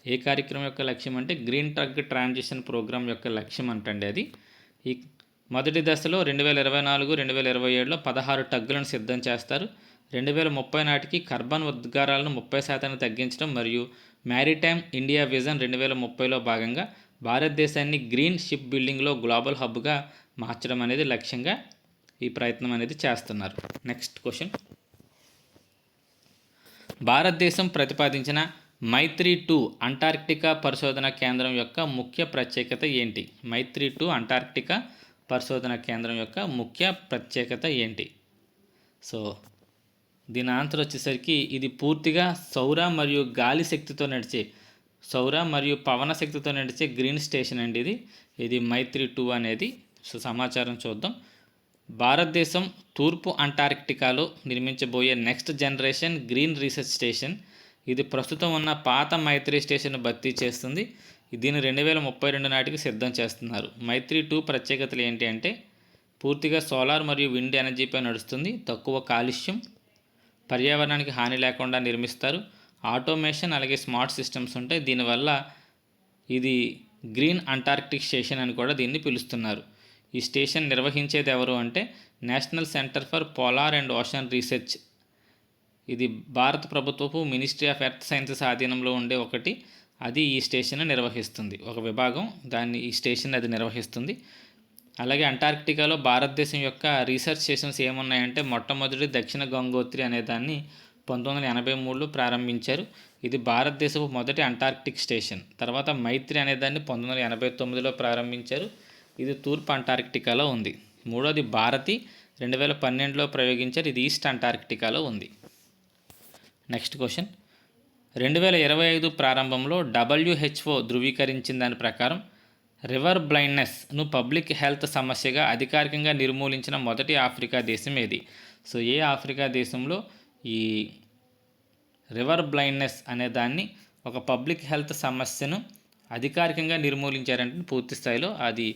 ఏ కార్యక్రమం యొక్క లక్ష్యం అంటే గ్రీన్ టగ్ ట్రాన్సిషన్ ప్రోగ్రామ్ యొక్క లక్ష్యం అంటండి అది. ఈ మొదటి దశలో 2024-2027లో 16 టగ్గులను సిద్ధం చేస్తారు. 2030 నాటికి కార్బన్ ఉద్గారాలను 30% తగ్గించడం మరియు మ్యారిటైమ్ ఇండియా విజన్ 2030లో భాగంగా భారతదేశాన్ని గ్రీన్ షిప్ బిల్డింగ్లో గ్లోబల్ హబ్గా మార్చడం అనేది లక్ష్యంగా ఈ ప్రయత్నం అనేది చేస్తున్నారు. నెక్స్ట్ క్వశ్చన్, భారతదేశం ప్రతిపాదించిన మైత్రి-2 అంటార్క్టికా పరిశోధన కేంద్రం యొక్క ముఖ్య ప్రత్యేకత ఏంటి? మైత్రి-2 అంటార్క్టికా పరిశోధన కేంద్రం యొక్క ముఖ్య ప్రత్యేకత ఏంటి? సో దీని ఆన్సర్ వచ్చేసరికి ఇది పూర్తిగా సౌర మరియు గాలి శక్తితో నడిచే, సౌర మరియు పవన శక్తితో నడిచే గ్రీన్ స్టేషన్ అండి ఇది మైత్రి-2 అనేది. సో సమాచారం చూద్దాం. భారతదేశం తూర్పు అంటార్క్టికాలో నిర్మించబోయే next generation green research station. ఇది ప్రస్తుతం ఉన్న పాత మైత్రి స్టేషన్ను భర్తీ చేస్తుంది. దీన్ని 2032 నాటికి సిద్ధం చేస్తున్నారు. మైత్రి-2 ప్రత్యేకతలు ఏంటి అంటే పూర్తిగా సోలార్ మరియు విండ్ ఎనర్జీపై నడుస్తుంది, తక్కువ కాలుష్యం, పర్యావరణానికి హాని లేకుండా నిర్మిస్తారు, ఆటోమేషన్ అలాగే స్మార్ట్ సిస్టమ్స్ ఉంటాయి. దీనివల్ల ఇది గ్రీన్ అంటార్క్టిక్ స్టేషన్ అని కూడా దీన్ని పిలుస్తున్నారు. ఈ స్టేషన్ నిర్వహించేది ఎవరు అంటే national centre for polar and ocean research. ఇది భారత ప్రభుత్వపు మినిస్ట్రీ ఆఫ్ ఎర్త్ సైన్సెస్ ఆధీనంలో ఉండే ఒకటి, అది ఈ స్టేషన్ నిర్వహిస్తుంది, ఒక విభాగం ఈ స్టేషన్ అది నిర్వహిస్తుంది. అలాగే అంటార్క్టికాలో భారతదేశం యొక్క రీసెర్చ్ స్టేషన్స్ ఏమున్నాయంటే మొట్టమొదటి దక్షిణ గంగోత్రి అనే దాన్ని 1983లో ప్రారంభించారు. ఇది భారతదేశపు మొదటి అంటార్క్టిక్ స్టేషన్. తర్వాత మైత్రి అనే దాన్ని 1989లో ప్రారంభించారు. ఇది తూర్పు అంటార్క్టికాలో ఉంది. మూడోది భారతి 2012లో ప్రయోగించారు. ఇది ఈస్ట్ అంటార్క్టికాలో ఉంది. నెక్స్ట్ క్వశ్చన్, 2025 ప్రారంభంలో WHO ధృవీకరించిన దాని ప్రకారం రివర్ బ్లైండ్నెస్ను పబ్లిక్ హెల్త్ సమస్యగా అధికారికంగా నిర్మూలించిన మొదటి ఆఫ్రికా దేశం ఏది? సో ఏ ఆఫ్రికా దేశంలో ఈ రివర్ బ్లైండ్నెస్ అనే దాన్ని ఒక పబ్లిక్ హెల్త్ సమస్యను అధికారికంగా నిర్మూలించారంటే పూర్తి స్థాయిలో అది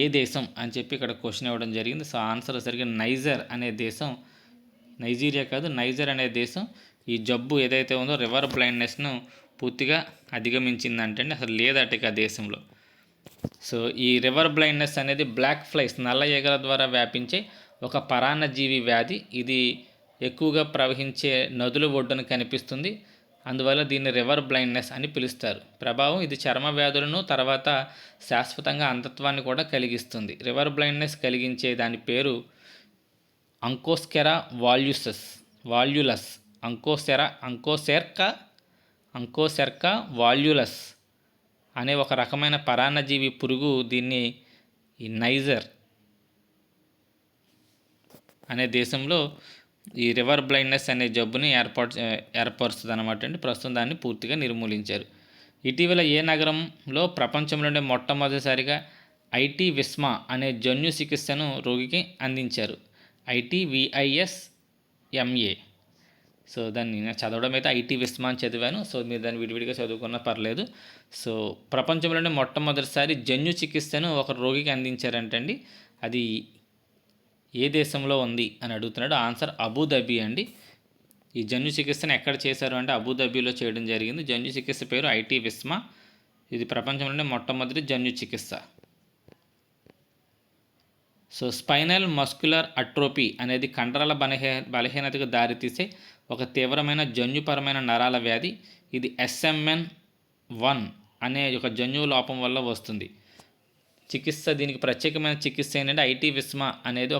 ఏ దేశం అని చెప్పి ఇక్కడ క్వశ్చన్ ఇవ్వడం జరిగింది. సో ఆన్సర్ సరిగ్గా నైజర్ అనే దేశం, నైజీరియా కాదు, నైజర్ అనే దేశం ఈ జబ్బు ఏదైతే ఉందో రివర్ బ్లైండ్నెస్ను పూర్తిగా అధిగమించిందంటే అసలు లేదట ఇక దేశంలో. సో ఈ రివర్ బ్లైండ్నెస్ అనేది బ్లాక్ ఫ్లైస్, నల్ల ఈగల ద్వారా వ్యాపించే ఒక పరాన్నజీవి వ్యాధి. ఇది ఎక్కువగా ప్రవహించే నదుల ఒడ్డున కనిపిస్తుంది, అందువల్ల దీన్ని రివర్ బ్లైండ్నెస్ అని పిలుస్తారు. ప్రభావం ఇది చర్మ వ్యాధులను తర్వాత శాశ్వతంగా అంధత్వాన్ని కూడా కలిగిస్తుంది. రివర్ బ్లైండ్నెస్ కలిగించే దాని పేరు అంకోస్కెరా వాల్యులస్ అంకోసెర్కా వాల్యులస్ అనే ఒక రకమైన పరాన్నజీవి పురుగు దీన్ని ఈ నైజర్ అనే దేశంలో ఈ రివర్ బ్లైండ్నెస్ అనే జబ్బుని ఏర్పరుస్తుంది అనమాట అండి. ప్రస్తుతం దాన్ని పూర్తిగా నిర్మూలించారు. ఇటీవల ఏ నగరంలో ప్రపంచంలోనే మొట్టమొదటిసారిగా ఐటీవిస్మా అనే జన్యు చికిత్సను రోగికి అందించారు? ITVISMA. సో దాన్ని నేను చదవడం అయితే ఐటీవిస్మా అని చదివాను. సో మీరు దాన్ని విడివిడిగా చదువుకున్నా పర్లేదు. సో ప్రపంచంలోనే మొట్టమొదటిసారి జన్యు చికిత్సను ఒక రోగికి అందించారంటండి. అది ఏ దేశంలో ఉంది అని అడుగుతున్నాడు. ఆన్సర్ అబుదాబి అండి. ఈ జన్యు చికిత్సను ఎక్కడ చేశారు అంటే అబుదాబిలో చేయడం జరిగింది. జన్యు చికిత్స పేరు ఐటీవిస్మా. ఇది ప్రపంచంలోనే మొట్టమొదటి జన్యు చికిత్స. సో స్పైనల్ మస్క్యులర్ అట్రోపీ అనేది కండరాల బలహీనతకు దారితీసే ఒక తీవ్రమైన జన్యుపరమైన నరాల వ్యాధి. ఇది SMN1 అనే ఒక జన్యువు లోపం వల్ల వస్తుంది. దీనికి ప్రత్యేకమైన చికిత్స ఏంటంటే ఐటీవిస్మా అనేది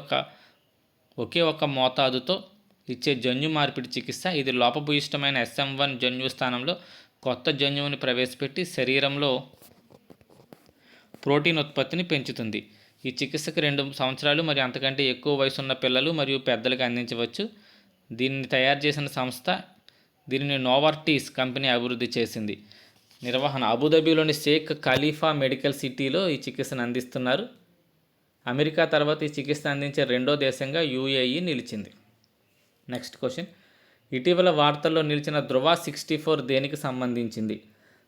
ఒకే ఒక మోతాదుతో ఇచ్చే జన్యు మార్పిడి చికిత్స. ఇది లోపభూయిష్టమైన SM1 జన్యువు స్థానంలో కొత్త జన్యువుని ప్రవేశపెట్టి శరీరంలో ప్రోటీన్ ఉత్పత్తిని పెంచుతుంది. ఈ చికిత్సకు 2 సంవత్సరాలు మరియు అంతకంటే ఎక్కువ వయసు ఉన్న పిల్లలు మరియు పెద్దలకు అందించవచ్చు. దీన్ని తయారు చేసిన సంస్థ దీనిని నోవార్టిస్ కంపెనీ అభివృద్ధి చేసింది. నిర్వహణ అబుదాబిలోని షేక్ ఖలీఫా మెడికల్ సిటీలో ఈ చికిత్సను అందిస్తున్నారు. అమెరికా తర్వాత ఈ చికిత్స అందించే రెండో దేశంగా UAE నిలిచింది. నెక్స్ట్ క్వశ్చన్, ఇటీవల వార్తల్లో నిలిచిన ధృవ 64 దేనికి సంబంధించింది?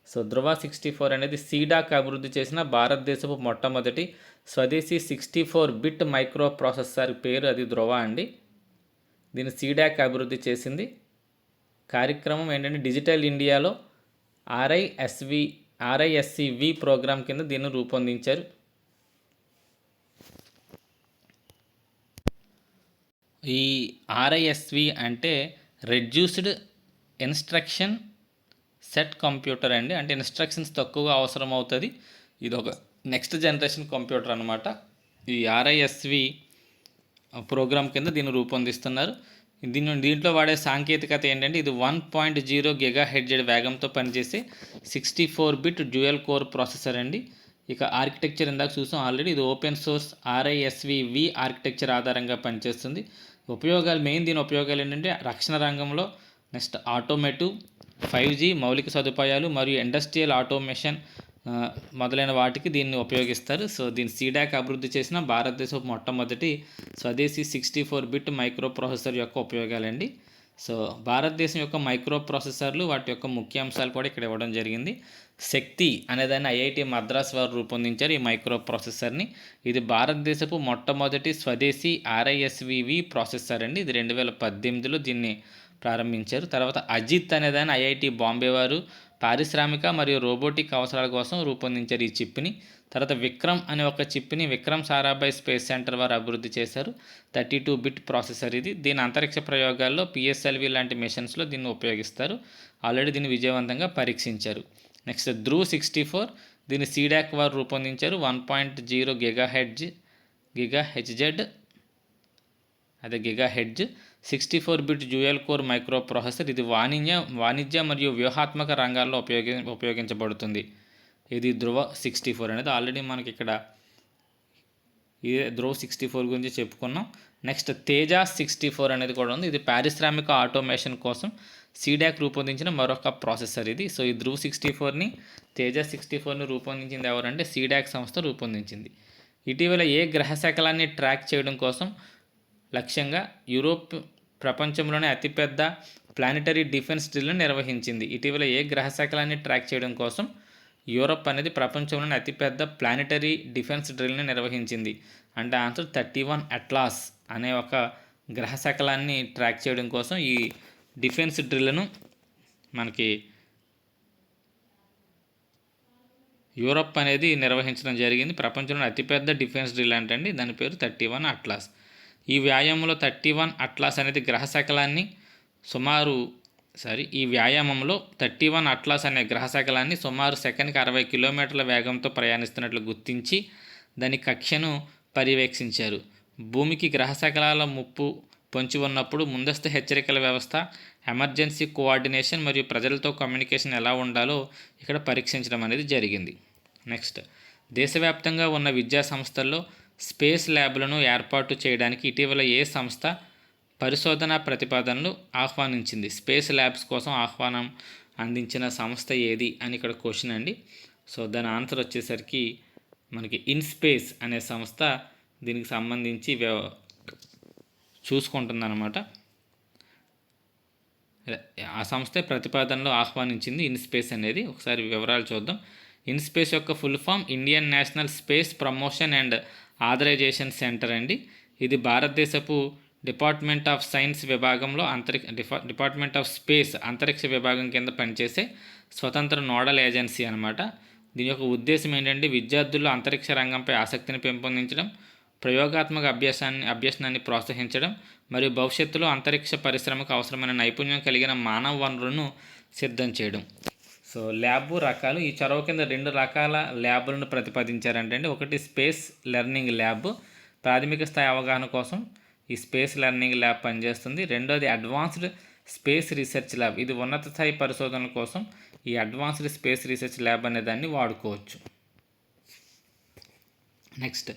సో ధృవ 64 అనేది సీడాక్ అభివృద్ధి చేసిన భారతదేశపు మొట్టమొదటి స్వదేశీ 64 బిట్ మైక్రో ప్రాసెసర్ పేరు అది ధృవ అండి. దీన్ని సీడాక్ అభివృద్ధి చేసింది. కార్యక్రమం ఏంటంటే డిజిటల్ ఇండియాలో RISC-V ప్రోగ్రాం కింద దీన్ని రూపొందించారు. ఈ RISC అంటే రెడ్యూస్డ్ ఇన్స్ట్రక్షన్ సెట్ కంప్యూటర్ అండి. అంటే ఇన్స్ట్రక్షన్స్ తక్కువగా అవసరం అవుతుంది. ఇది ఒక నెక్స్ట్ జనరేషన్ కంప్యూటర్ అనమాట. ఈ RISC ప్రోగ్రామ్ కింద దీన్ని రూపొందిస్తున్నారు. దీంట్లో వాడే సాంకేతికత ఏంటంటే ఇది 1.0 GHz వేగంతో పనిచేసే 64 బిట్ డ్యూయల్ కోర్ ప్రాసెసర్ అండి. ఇక ఆర్కిటెక్చర్ ఇందాక చూసాం ఆల్రెడీ. ఇది ఓపెన్ సోర్స్ RISC-V ఆర్కిటెక్చర్ ఆధారంగా పనిచేస్తుంది. దీని ఉపయోగాలు ఏంటంటే రక్షణ రంగంలో, నెక్స్ట్ ఆటోమేటివ్, 5G మౌలిక సదుపాయాలు మరియు ఇండస్ట్రియల్ ఆటోమేషన్ మొదలైన వాటికి దీన్ని ఉపయోగిస్తారు. సో దీన్ని సీడాక్ అభివృద్ధి చేసిన భారతదేశం మొట్టమొదటి స్వదేశీ 64 బిట్ మైక్రో ప్రాసెసర్ యొక్క ఉపయోగాలండి. సో భారతదేశం యొక్క మైక్రో ప్రాసెసర్లు వాటి యొక్క ముఖ్యాంశాలు కూడా ఇక్కడ ఇవ్వడం జరిగింది. శక్తి అనేదాన్ని IIT మద్రాస్ వారు రూపొందించారు ఈ మైక్రో ప్రాసెసర్ని. ఇది భారతదేశపు మొట్టమొదటి స్వదేశీ RISC-V ప్రాసెసర్ అండి. ఇది 2018లో దీన్ని ప్రారంభించారు. తర్వాత అజిత్ అనేదాన్ని IIT బాంబే వారు పారిశ్రామిక మరియు రోబోటిక్ అవసరాల కోసం రూపొందించారు ఈ చిప్ని. తర్వాత విక్రమ్ అనే ఒక చిప్ని విక్రమ్ సారాభాయ్ స్పేస్ సెంటర్ వారు అభివృద్ధి చేశారు. 32 బిట్ ప్రాసెసర్ ఇది. దీని అంతరిక్ష ప్రయోగాల్లో PSLV లాంటి మిషన్స్లో దీన్ని ఉపయోగిస్తారు. ఆల్రెడీ దీన్ని విజయవంతంగా పరీక్షించారు. నెక్స్ట్ ధృవ్ 64 దీన్ని సీడాక్ వారు రూపొందించారు. 1.0 GHz 64 bit dual core micro processor. ఇది వాణిజ్య మరియు వ్యూహాత్మక రంగాల్లో ఉపయోగించబడుతుంది. ఇది ధృవ 64 అనేది. ఆల్రెడీ మనకి ఇక్కడ ఇదే ధృవ 64 గురించి చెప్పుకున్నాం. నెక్స్ట్ తేజ 64 అనేది కూడా ఉంది. ఇది పారిశ్రామిక ఆటోమేషన్ కోసం సీడాక్ రూపొందించిన మరొక ప్రాసెసర్ ఇది. సో ఈ ధృవ్ 64ని తేజ 64ని రూపొందించింది ఎవరంటే సీడాక్ సంస్థ రూపొందించింది. ఇటీవల ఏ గ్రహ శకలాన్ని ట్రాక్ చేయడం కోసం లక్ష్యంగా యూరోప్ ప్రపంచంలోనే అతిపెద్ద ప్లానెటరీ డిఫెన్స్ డ్రిల్ను నిర్వహించింది? ఇటీవల ఏ గ్రహ శకలాన్ని ట్రాక్ చేయడం కోసం యూరోప్ అనేది ప్రపంచంలోనే అతిపెద్ద ప్లానెటరీ డిఫెన్స్ డ్రిల్ని నిర్వహించింది అంటే ఆన్సర్ 31 అట్లాస్ అనే ఒక గ్రహ శకలాన్ని ట్రాక్ చేయడం కోసం ఈ డిఫెన్స్ డ్రిల్ను మనకి యూరోప్ అనేది నిర్వహించడం జరిగింది. ప్రపంచంలో అతిపెద్ద డిఫెన్స్ డ్రిల్ అంటండి. దాని పేరు 31 అట్లాస్. ఈ వ్యాయామంలో 31 అట్లాస్ అనేది గ్రహ శకలాన్ని సుమారు సెకన్కి 60 కిలోమీటర్ల వేగంతో ప్రయాణిస్తున్నట్లు గుర్తించి దాని కక్షను పర్యవేక్షించారు. భూమికి గ్రహశకలాల ముప్పు పొంచి ఉన్నప్పుడు ముందస్తు హెచ్చరికల వ్యవస్థ, ఎమర్జెన్సీ కోఆర్డినేషన్ మరియు ప్రజలతో కమ్యూనికేషన్ ఎలా ఉండాలో ఇక్కడ పరీక్షించడం అనేది జరిగింది. నెక్స్ట్, దేశవ్యాప్తంగా ఉన్న విద్యా సంస్థల్లో స్పేస్ ల్యాబ్లను ఏర్పాటు చేయడానికి ఇటీవల ఏ సంస్థ పరిశోధనా ప్రతిపాదనలు ఆహ్వానించింది? స్పేస్ ల్యాబ్స్ కోసం ఆహ్వానం అందించిన సంస్థ ఏది అని ఇక్కడ క్వశ్చన్ అండి. సో దాని ఆన్సర్ వచ్చేసరికి మనకి ఇన్స్పేస్ అనే సంస్థ దీనికి సంబంధించి చూసుకుంటుందన్నమాట. ఆ సంస్థే ప్రతిపాదనలో ఆహ్వానించింది ఇన్స్పేస్ అనేది. ఒకసారి వివరాలు చూద్దాం. ఇన్స్పేస్ యొక్క full form Indian national space promotion and authorisation centre అండి. ఇది భారతదేశపు డిపార్ట్మెంట్ ఆఫ్ సైన్స్ విభాగంలో డిపార్ట్మెంట్ ఆఫ్ స్పేస్ అంతరిక్ష విభాగం కింద పనిచేసే స్వతంత్ర నోడల్ ఏజెన్సీ అనమాట. దీని యొక్క ఉద్దేశం ఏంటంటే విద్యార్థుల్లో అంతరిక్ష రంగంపై ఆసక్తిని పెంపొందించడం, ప్రయోగాత్మక అభ్యసనాన్ని ప్రోత్సహించడం మరియు భవిష్యత్తులో అంతరిక్ష పరిశ్రమకు అవసరమైన నైపుణ్యం కలిగిన మానవ వనరులను సిద్ధం చేయడం. సో ల్యాబ్ రకాలు ఈ చొరవ కింద 2 రకాల ల్యాబ్లను ప్రతిపాదించారంటే, ఒకటి స్పేస్ లెర్నింగ్ ల్యాబ్, ప్రాథమిక స్థాయి అవగాహన కోసం ఈ స్పేస్ లెర్నింగ్ ల్యాబ్ పనిచేస్తుంది. రెండోది అడ్వాన్స్డ్ స్పేస్ రీసెర్చ్ ల్యాబ్, ఇది ఉన్నత స్థాయి పరిశోధనల కోసం ఈ అడ్వాన్స్డ్ స్పేస్ రీసెర్చ్ ల్యాబ్ అనే దాన్ని వాడుకోవచ్చు. నెక్స్ట్,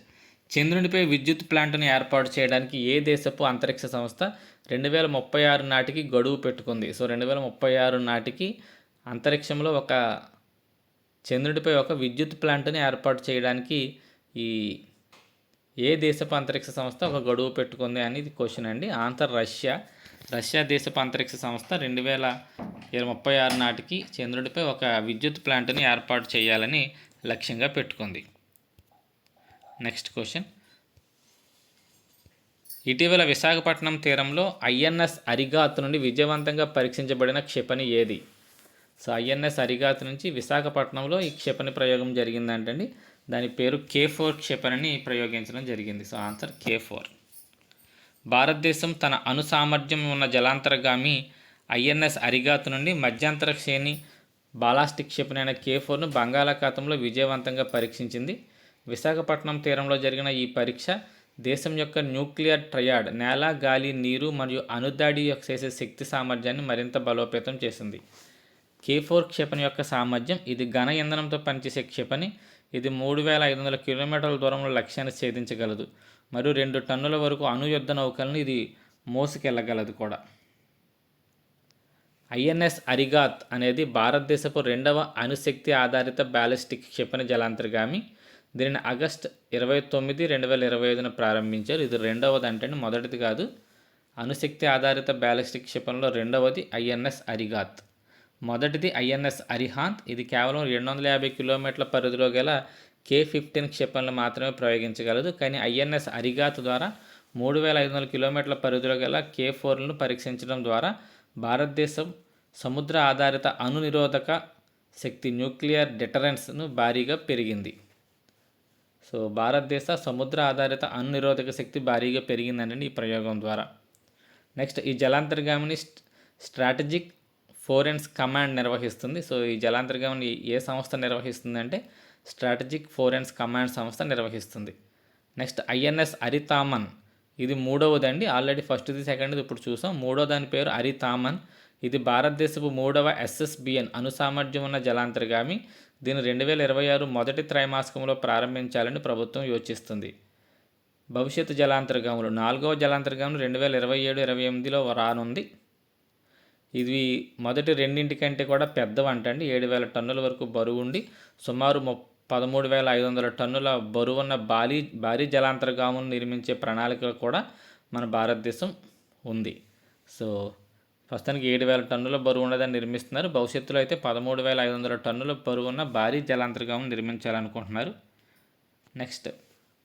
చంద్రునిపై విద్యుత్ ప్లాంట్ను ఏర్పాటు చేయడానికి ఏ దేశపు అంతరిక్ష సంస్థ 2036 నాటికి గడువు పెట్టుకుంది? సో 2036 నాటికి అంతరిక్షంలో చంద్రుడిపై ఒక విద్యుత్ ప్లాంట్ని ఏర్పాటు చేయడానికి ఏ దేశపు అంతరిక్ష సంస్థ ఒక గడువు పెట్టుకుంది అనేది క్వశ్చన్ అండి. ఆన్సర్ రష్యా దేశపు అంతరిక్ష సంస్థ 2036 నాటికి చంద్రుడిపై ఒక విద్యుత్ ప్లాంట్ని ఏర్పాటు చేయాలని లక్ష్యంగా పెట్టుకుంది. నెక్స్ట్ క్వశ్చన్, ఇటీవల విశాఖపట్నం తీరంలో ఐఎన్ఎస్ అరిగాత్ నుండి విజయవంతంగా పరీక్షించబడిన క్షిపణి ఏది? సో ఐఎన్ఎస్ అరిగాత్ నుంచి విశాఖపట్నంలో ఈ క్షిపణి ప్రయోగం జరిగిందంటండి. దాని పేరు K4 క్షిపణిని ప్రయోగించడం జరిగింది. So answer K4. భారతదేశం తన అణు సామర్థ్యం ఉన్న జలాంతర్గామి ఐఎన్ఎస్ అరిగాత్ నుండి మధ్యంతర శ్రేణి బాలాస్టిక్ క్షిపణి అయిన K4ను బంగాళాఖాతంలో విజయవంతంగా పరీక్షించింది. విశాఖపట్నం తీరంలో జరిగిన ఈ పరీక్ష దేశం యొక్క న్యూక్లియర్ ట్రయాడ్ నేల, గాలి, నీరు మరియు అణుదాడి చేసే శక్తి సామర్థ్యాన్ని మరింత బలోపేతం చేసింది. K4 క్షిపణి యొక్క సామర్థ్యం, ఇది ఘన ఇంధనంతో పనిచేసే క్షిపణి. ఇది 3500 కిలోమీటర్ల దూరంలో లక్ష్యాన్ని ఛేదించగలదు మరియు 2 టన్నుల వరకు అణు యుద్ధ నౌకలను ఇది మోసుకెళ్లగలదు కూడా. ఐఎన్ఎస్ అరిగాత్ అనేది భారతదేశపు 2వ అణుశక్తి ఆధారిత బ్యాలిస్టిక్ క్షిపణి జలాంతర్గామి. దీనిని ఆగస్టు 29, 2025న ప్రారంభించారు. ఇది 2వది అంటే మొదటిది కాదు. అణుశక్తి ఆధారిత బ్యాలిస్టిక్ క్షిపణిలో 2వది ఐఎన్ఎస్ అరిగాత్. మొదటిది ఐఎన్ఎస్ అరిహాంత్. ఇది కేవలం 250 కిలోమీటర్ల పరిధిలో గల K-15 క్షిపణులు మాత్రమే ప్రయోగించగలదు. కానీ ఐఎన్ఎస్ అరిగాత్ ద్వారా 3500 కిలోమీటర్ల పరిధిలో గల K4లను పరీక్షించడం ద్వారా భారతదేశం సముద్ర ఆధారిత అణు నిరోధక శక్తి న్యూక్లియర్ డిటరెన్స్ను భారీగా పెరిగింది. సో భారతదేశ సముద్ర ఆధారిత అణు నిరోధక శక్తి భారీగా పెరిగిందండి ఈ ప్రయోగం ద్వారా. నెక్స్ట్, ఈ జలాంతర్గామిని స్ట్రాటజిక్ ఫోరెన్స్ కమాండ్ నిర్వహిస్తుంది. సో ఈ జలాంతర్గామిని ఏ సంస్థ నిర్వహిస్తుందంటే స్ట్రాటజిక్ ఫోరెన్స్ కమాండ్ సంస్థ నిర్వహిస్తుంది. నెక్స్ట్, ఐఎన్ఎస్ అరితామన్, ఇది 3వదండి. ఆల్రెడీ ఫస్ట్ది, సెకండ్ది ఇప్పుడు చూసాం. 3వ దాని పేరు అరితామన్. ఇది భారతదేశపు 3వ SSBN అణు సామర్థ్యం ఉన్న జలాంతర్గామి. దీన్ని 2026 మొదటి త్రైమాసికంలో ప్రారంభించాలని ప్రభుత్వం యోచిస్తుంది. భవిష్యత్తు జలాంతర్గాములు 4వ జలాంతర్గాములు 2027-28లో రానుంది. ఇది మొదటి రెండింటికంటే కూడా పెద్దవంటండి. 7000 టన్నుల వరకు బరువు ఉండి సుమారు 13,500 టన్నుల బరువున్న భారీ జలాంతర్గాములను నిర్మించే ప్రణాళిక కూడా మన భారతదేశం ఉంది. సో ప్రస్తుతానికి 7,000 టన్నుల బరువు ఉన్నదాన్ని నిర్మిస్తున్నారు. భవిష్యత్తులో అయితే 13,500 టన్నుల బరువు ఉన్న భారీ జలాంతర్గాములను నిర్మించాలనుకుంటున్నారు. నెక్స్ట్,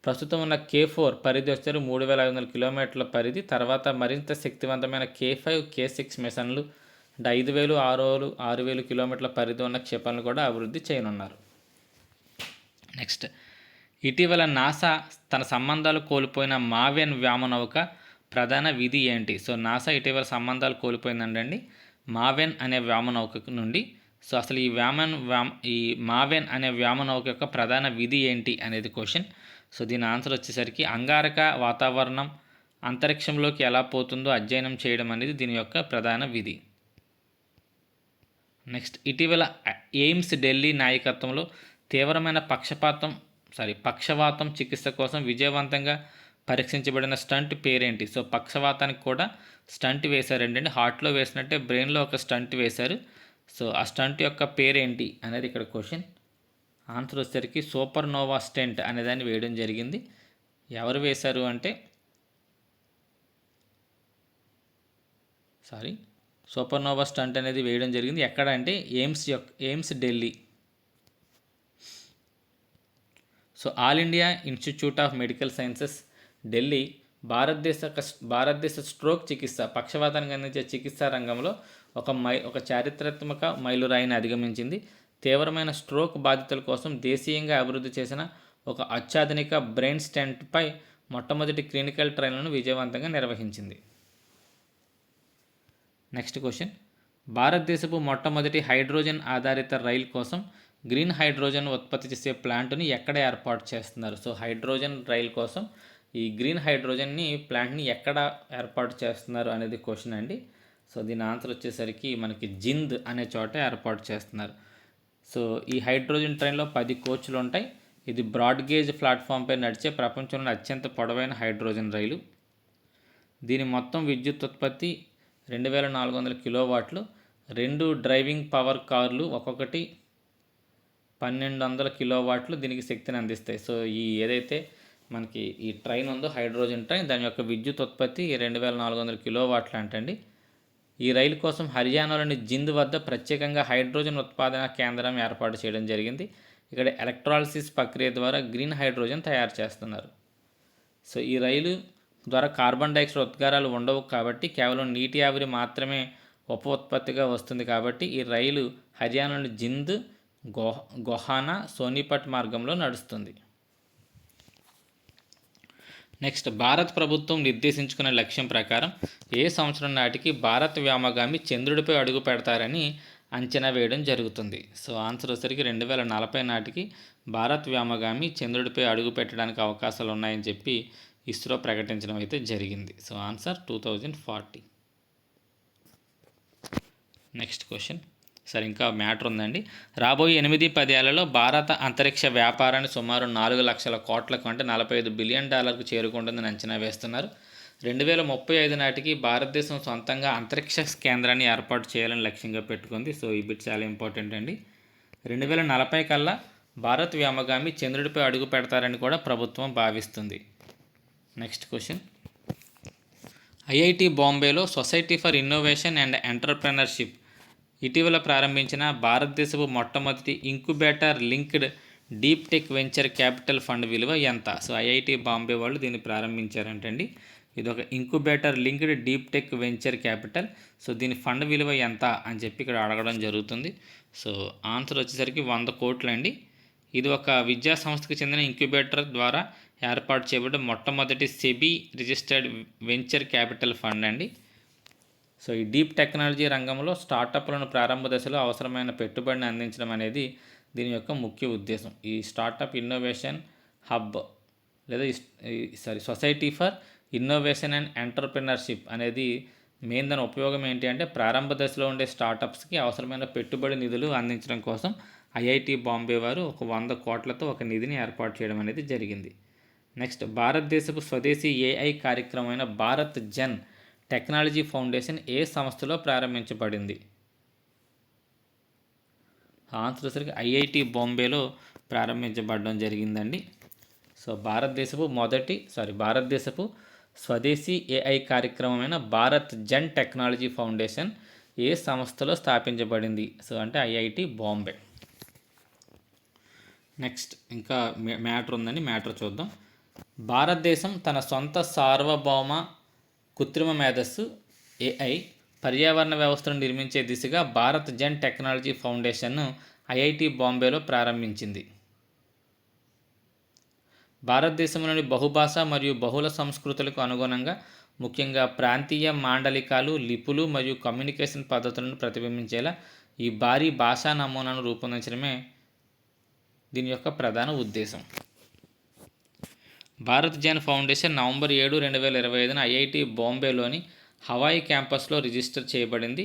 ప్రస్తుతం ఉన్న K4 పరిధి వచ్చారు 3,500 కిలోమీటర్ల పరిధి. తర్వాత మరింత శక్తివంతమైన K5, K6 మిషన్లు 5,000, 6,000 కిలోమీటర్ల పరిధి ఉన్న క్షిపణులు కూడా అభివృద్ధి చేయనున్నారు. నెక్స్ట్, ఇటీవల నాసా తన సంబంధాలు కోల్పోయిన మావెన్ వ్యోమనౌక ప్రధాన విధి ఏంటి? సో నాసా ఇటీవల సంబంధాలు కోల్పోయిందండి మావెన్ అనే వ్యోమనౌక నుండి. సో అసలు ఈ మావెన్ అనే వ్యోమనౌక యొక్క ప్రధాన విధి ఏంటి అనేది క్వశ్చన్. సో దీని ఆన్సర్ వచ్చేసరికి అంగారక వాతావరణం అంతరిక్షంలోకి ఎలా పోతుందో అధ్యయనం చేయడం అనేది దీని యొక్క ప్రధాన విధి. నెక్స్ట్, ఇటీవల ఎయిమ్స్ ఢిల్లీ నాయకత్వంలో తీవ్రమైన పక్షవాతం చికిత్స కోసం విజయవంతంగా పరీక్షించబడిన స్టంట్ పేరేంటి? సో పక్షవాతానికి కూడా స్టంట్ వేశారండి, హార్ట్లో వేసినట్టే బ్రెయిన్లో ఒక స్టంట్ వేశారు. సో ఆ స్టంట్ యొక్క పేరేంటి అనేది ఇక్కడ క్వశ్చన్. ఆన్సర్ వచ్చేసరికి సూపర్ నోవా స్టెంట్ అనేదాన్ని వేయడం జరిగింది. ఎవరు వేశారు అంటే సూపర్ నోవా స్టంట్ అనేది వేయడం జరిగింది. ఎక్కడ అంటే AIIMS Delhi. So all India institute of medical sciences Delhi భారతదేశ స్ట్రోక్ చికిత్స పక్షవాతానికి అందించే చికిత్సా రంగంలో ఒక చారిత్రాత్మక మైలురాయిని అధిగమించింది. తీవ్రమైన స్ట్రోక్ బాధితుల కోసం దేశీయంగా అభివృద్ధి చేసిన ఒక అత్యాధునిక బ్రెయిన్ స్టెంట్పై మొట్టమొదటి క్లినికల్ ట్రయల్ను విజయవంతంగా నిర్వహించింది. నెక్స్ట్ క్వశ్చన్, భారతదేశపు మొట్టమొదటి హైడ్రోజన్ ఆధారిత రైలు కోసం గ్రీన్ హైడ్రోజన్ ఉత్పత్తి చేసే ప్లాంట్ని ఎక్కడ ఏర్పాటు చేస్తున్నారు? సో హైడ్రోజన్ రైలు కోసం ఈ గ్రీన్ హైడ్రోజన్ని ప్లాంట్ని ఎక్కడ ఏర్పాటు చేస్తున్నారు అనేది క్వశ్చన్ అండి. సో దీని ఆన్సర్ వచ్చేసరికి మనకి జింద్ అనే చోట ఏర్పాటు చేస్తున్నారు. సో ఈ హైడ్రోజన్ ట్రైన్లో 10 కోచ్లు ఉంటాయి. ఇది బ్రాడ్ గేజ్ ప్లాట్ఫామ్పై నడిచే ప్రపంచంలోని అత్యంత పొడవైన హైడ్రోజన్ రైలు. దీని మొత్తం విద్యుత్ ఉత్పత్తి 2400 కిలోవాట్లు. 2 డ్రైవింగ్ పవర్ కార్లు ఒక్కొక్కటి 1200 కిలోవాట్లు దీనికి శక్తిని అందిస్తాయి. సో ఏదైతే మనకి ఈ ట్రైన్ ఉందో హైడ్రోజన్ ట్రైన్, దాని యొక్క విద్యుత్ ఉత్పత్తి 2400 కిలోవాట్లు అంటండి. ఈ రైలు కోసం హర్యానాలోని జింద్ వద్ద ప్రత్యేకంగా హైడ్రోజన్ ఉత్పాదన కేంద్రం ఏర్పాటు చేయడం జరిగింది. ఇక్కడ ఎలక్ట్రాలిసిస్ ప్రక్రియ ద్వారా గ్రీన్ హైడ్రోజన్ తయారు చేస్తున్నారు. సో ఈ రైలు ద్వారా కార్బన్ డైఆక్సైడ్ ఉద్గారాలు ఉండవు కాబట్టి కేవలం నీటి ఆవిరి మాత్రమే ఉప ఉత్పత్తిగా వస్తుంది. కాబట్టి ఈ రైలు హర్యానాలోని జింద్, గోహానా, సోనిపట్ మార్గంలో నడుస్తుంది. నెక్స్ట్, భారత ప్రభుత్వం నిర్దేశించుకున్న లక్ష్యం ప్రకారం ఏ సంవత్సరం నాటికి భారత్ వ్యోమగామి చంద్రుడిపై అడుగు పెడతారని అంచనా వేయడం జరుగుతుంది? సో ఆన్సర్ వచ్చేసరికి 2040 నాటికి భారత్ వ్యోమగామి చంద్రుడిపై అడుగు పెట్టడానికి అవకాశాలు ఉన్నాయని చెప్పి ఇస్రో ప్రకటించడం అయితే జరిగింది. So answer 2040. Next question. సరే, ఇంకా మ్యాటర్ ఉందండి. రాబోయే 8-10 ఏళ్లలో భారత అంతరిక్ష వ్యాపారాన్ని సుమారు 4 లక్షల కోట్లకు అంటే $45 బిలియన్ చేరుకుంటుందని అంచనా వేస్తున్నారు. 2035 నాటికి భారతదేశం సొంతంగా అంతరిక్ష కేంద్రాన్ని ఏర్పాటు చేయాలని లక్ష్యంగా పెట్టుకుంది. సో ఈ బిట్ చాలా ఇంపార్టెంట్ అండి. 2040 కల్లా భారత్ వ్యోమగామి చంద్రుడిపై అడుగు పెడతారని కూడా ప్రభుత్వం భావిస్తుంది. Next question. ఐఐటి బాంబేలో society for innovation and entrepreneurship ఇటీవల ప్రారంభించిన భారతదేశపు మొట్టమొదటి incubator linked deep tech venture capital fund విలువ ఎంత? సో ఐఐటి బాంబే వాళ్ళు దీన్ని ప్రారంభించారంటండి. ఇది ఒక incubator linked deep tech venture capital. So దీని ఫండ్ విలువ ఎంత అని చెప్పి ఇక్కడ అడగడం జరుగుతుంది. సో ఆన్సర్ వచ్చేసరికి 100 కోట్లు అండి. ఇది ఒక విద్యా సంస్థకు చెందిన ఇంక్యుబేటర్ ద్వారా ఏర్పాటు చేయబడ్డ మొట్టమొదటి SEBI registered venture capital fund అండి. సో ఈ డీప్ టెక్నాలజీ రంగంలో స్టార్టప్లను ప్రారంభ దశలో అవసరమైన పెట్టుబడిని అందించడం అనేది దీని యొక్క ముఖ్య ఉద్దేశం. ఈ స్టార్టప్ ఇన్నోవేషన్ హబ్ లేదా society for innovation and entrepreneurship అనేది దాని ఉపయోగం ఏంటి అంటే ప్రారంభ దశలో ఉండే స్టార్టప్స్కి అవసరమైన పెట్టుబడి నిధులు అందించడం కోసం ఐఐటి బాంబే వారు ఒక 100 కోట్లతో ఒక నిధిని ఏర్పాటు చేయడం అనేది జరిగింది. నెక్స్ట్, భారతదేశపు స్వదేశీ ఏఐ కార్యక్రమమైన భారత్ జన్ టెక్నాలజీ ఫౌండేషన్ ఏ సంస్థలో ప్రారంభించబడింది? ఆన్సర్ సరికి ఐఐటి బాంబేలో ప్రారంభించబడడం జరిగిందండి. సో భారతదేశపు స్వదేశీ ఏఐ కార్యక్రమమైన భారత్ జన్ టెక్నాలజీ ఫౌండేషన్ ఏ సంస్థలో స్థాపించబడింది? సో అంటే ఐఐటి బాంబే. నెక్స్ట్, ఇంకా మ్యాటర్ ఉందండి, మ్యాటర్ చూద్దాం. భారతదేశం తన సొంత సార్వభౌమ కృత్రిమ మేధస్సు ఏఐ పర్యావరణ వ్యవస్థను నిర్మించే దిశగా భారత్ జన్ టెక్నాలజీ ఫౌండేషన్ను ఐఐటి బాంబేలో ప్రారంభించింది. భారతదేశంలోని బహుభాష మరియు బహుళ సంస్కృతులకు అనుగుణంగా ముఖ్యంగా ప్రాంతీయ మాండలికాలు, లిపులు మరియు కమ్యూనికేషన్ పద్ధతులను ప్రతిబింబించేలా ఈ భారీ భాషా నమూనాను రూపొందించడమే దీని యొక్క ప్రధాన ఉద్దేశం. భారత్ జన్ ఫౌండేషన్ నవంబర్ 7, 2025న ఐఐటి బాంబేలోని హవాయి క్యాంపస్లో రిజిస్టర్ చేయబడింది.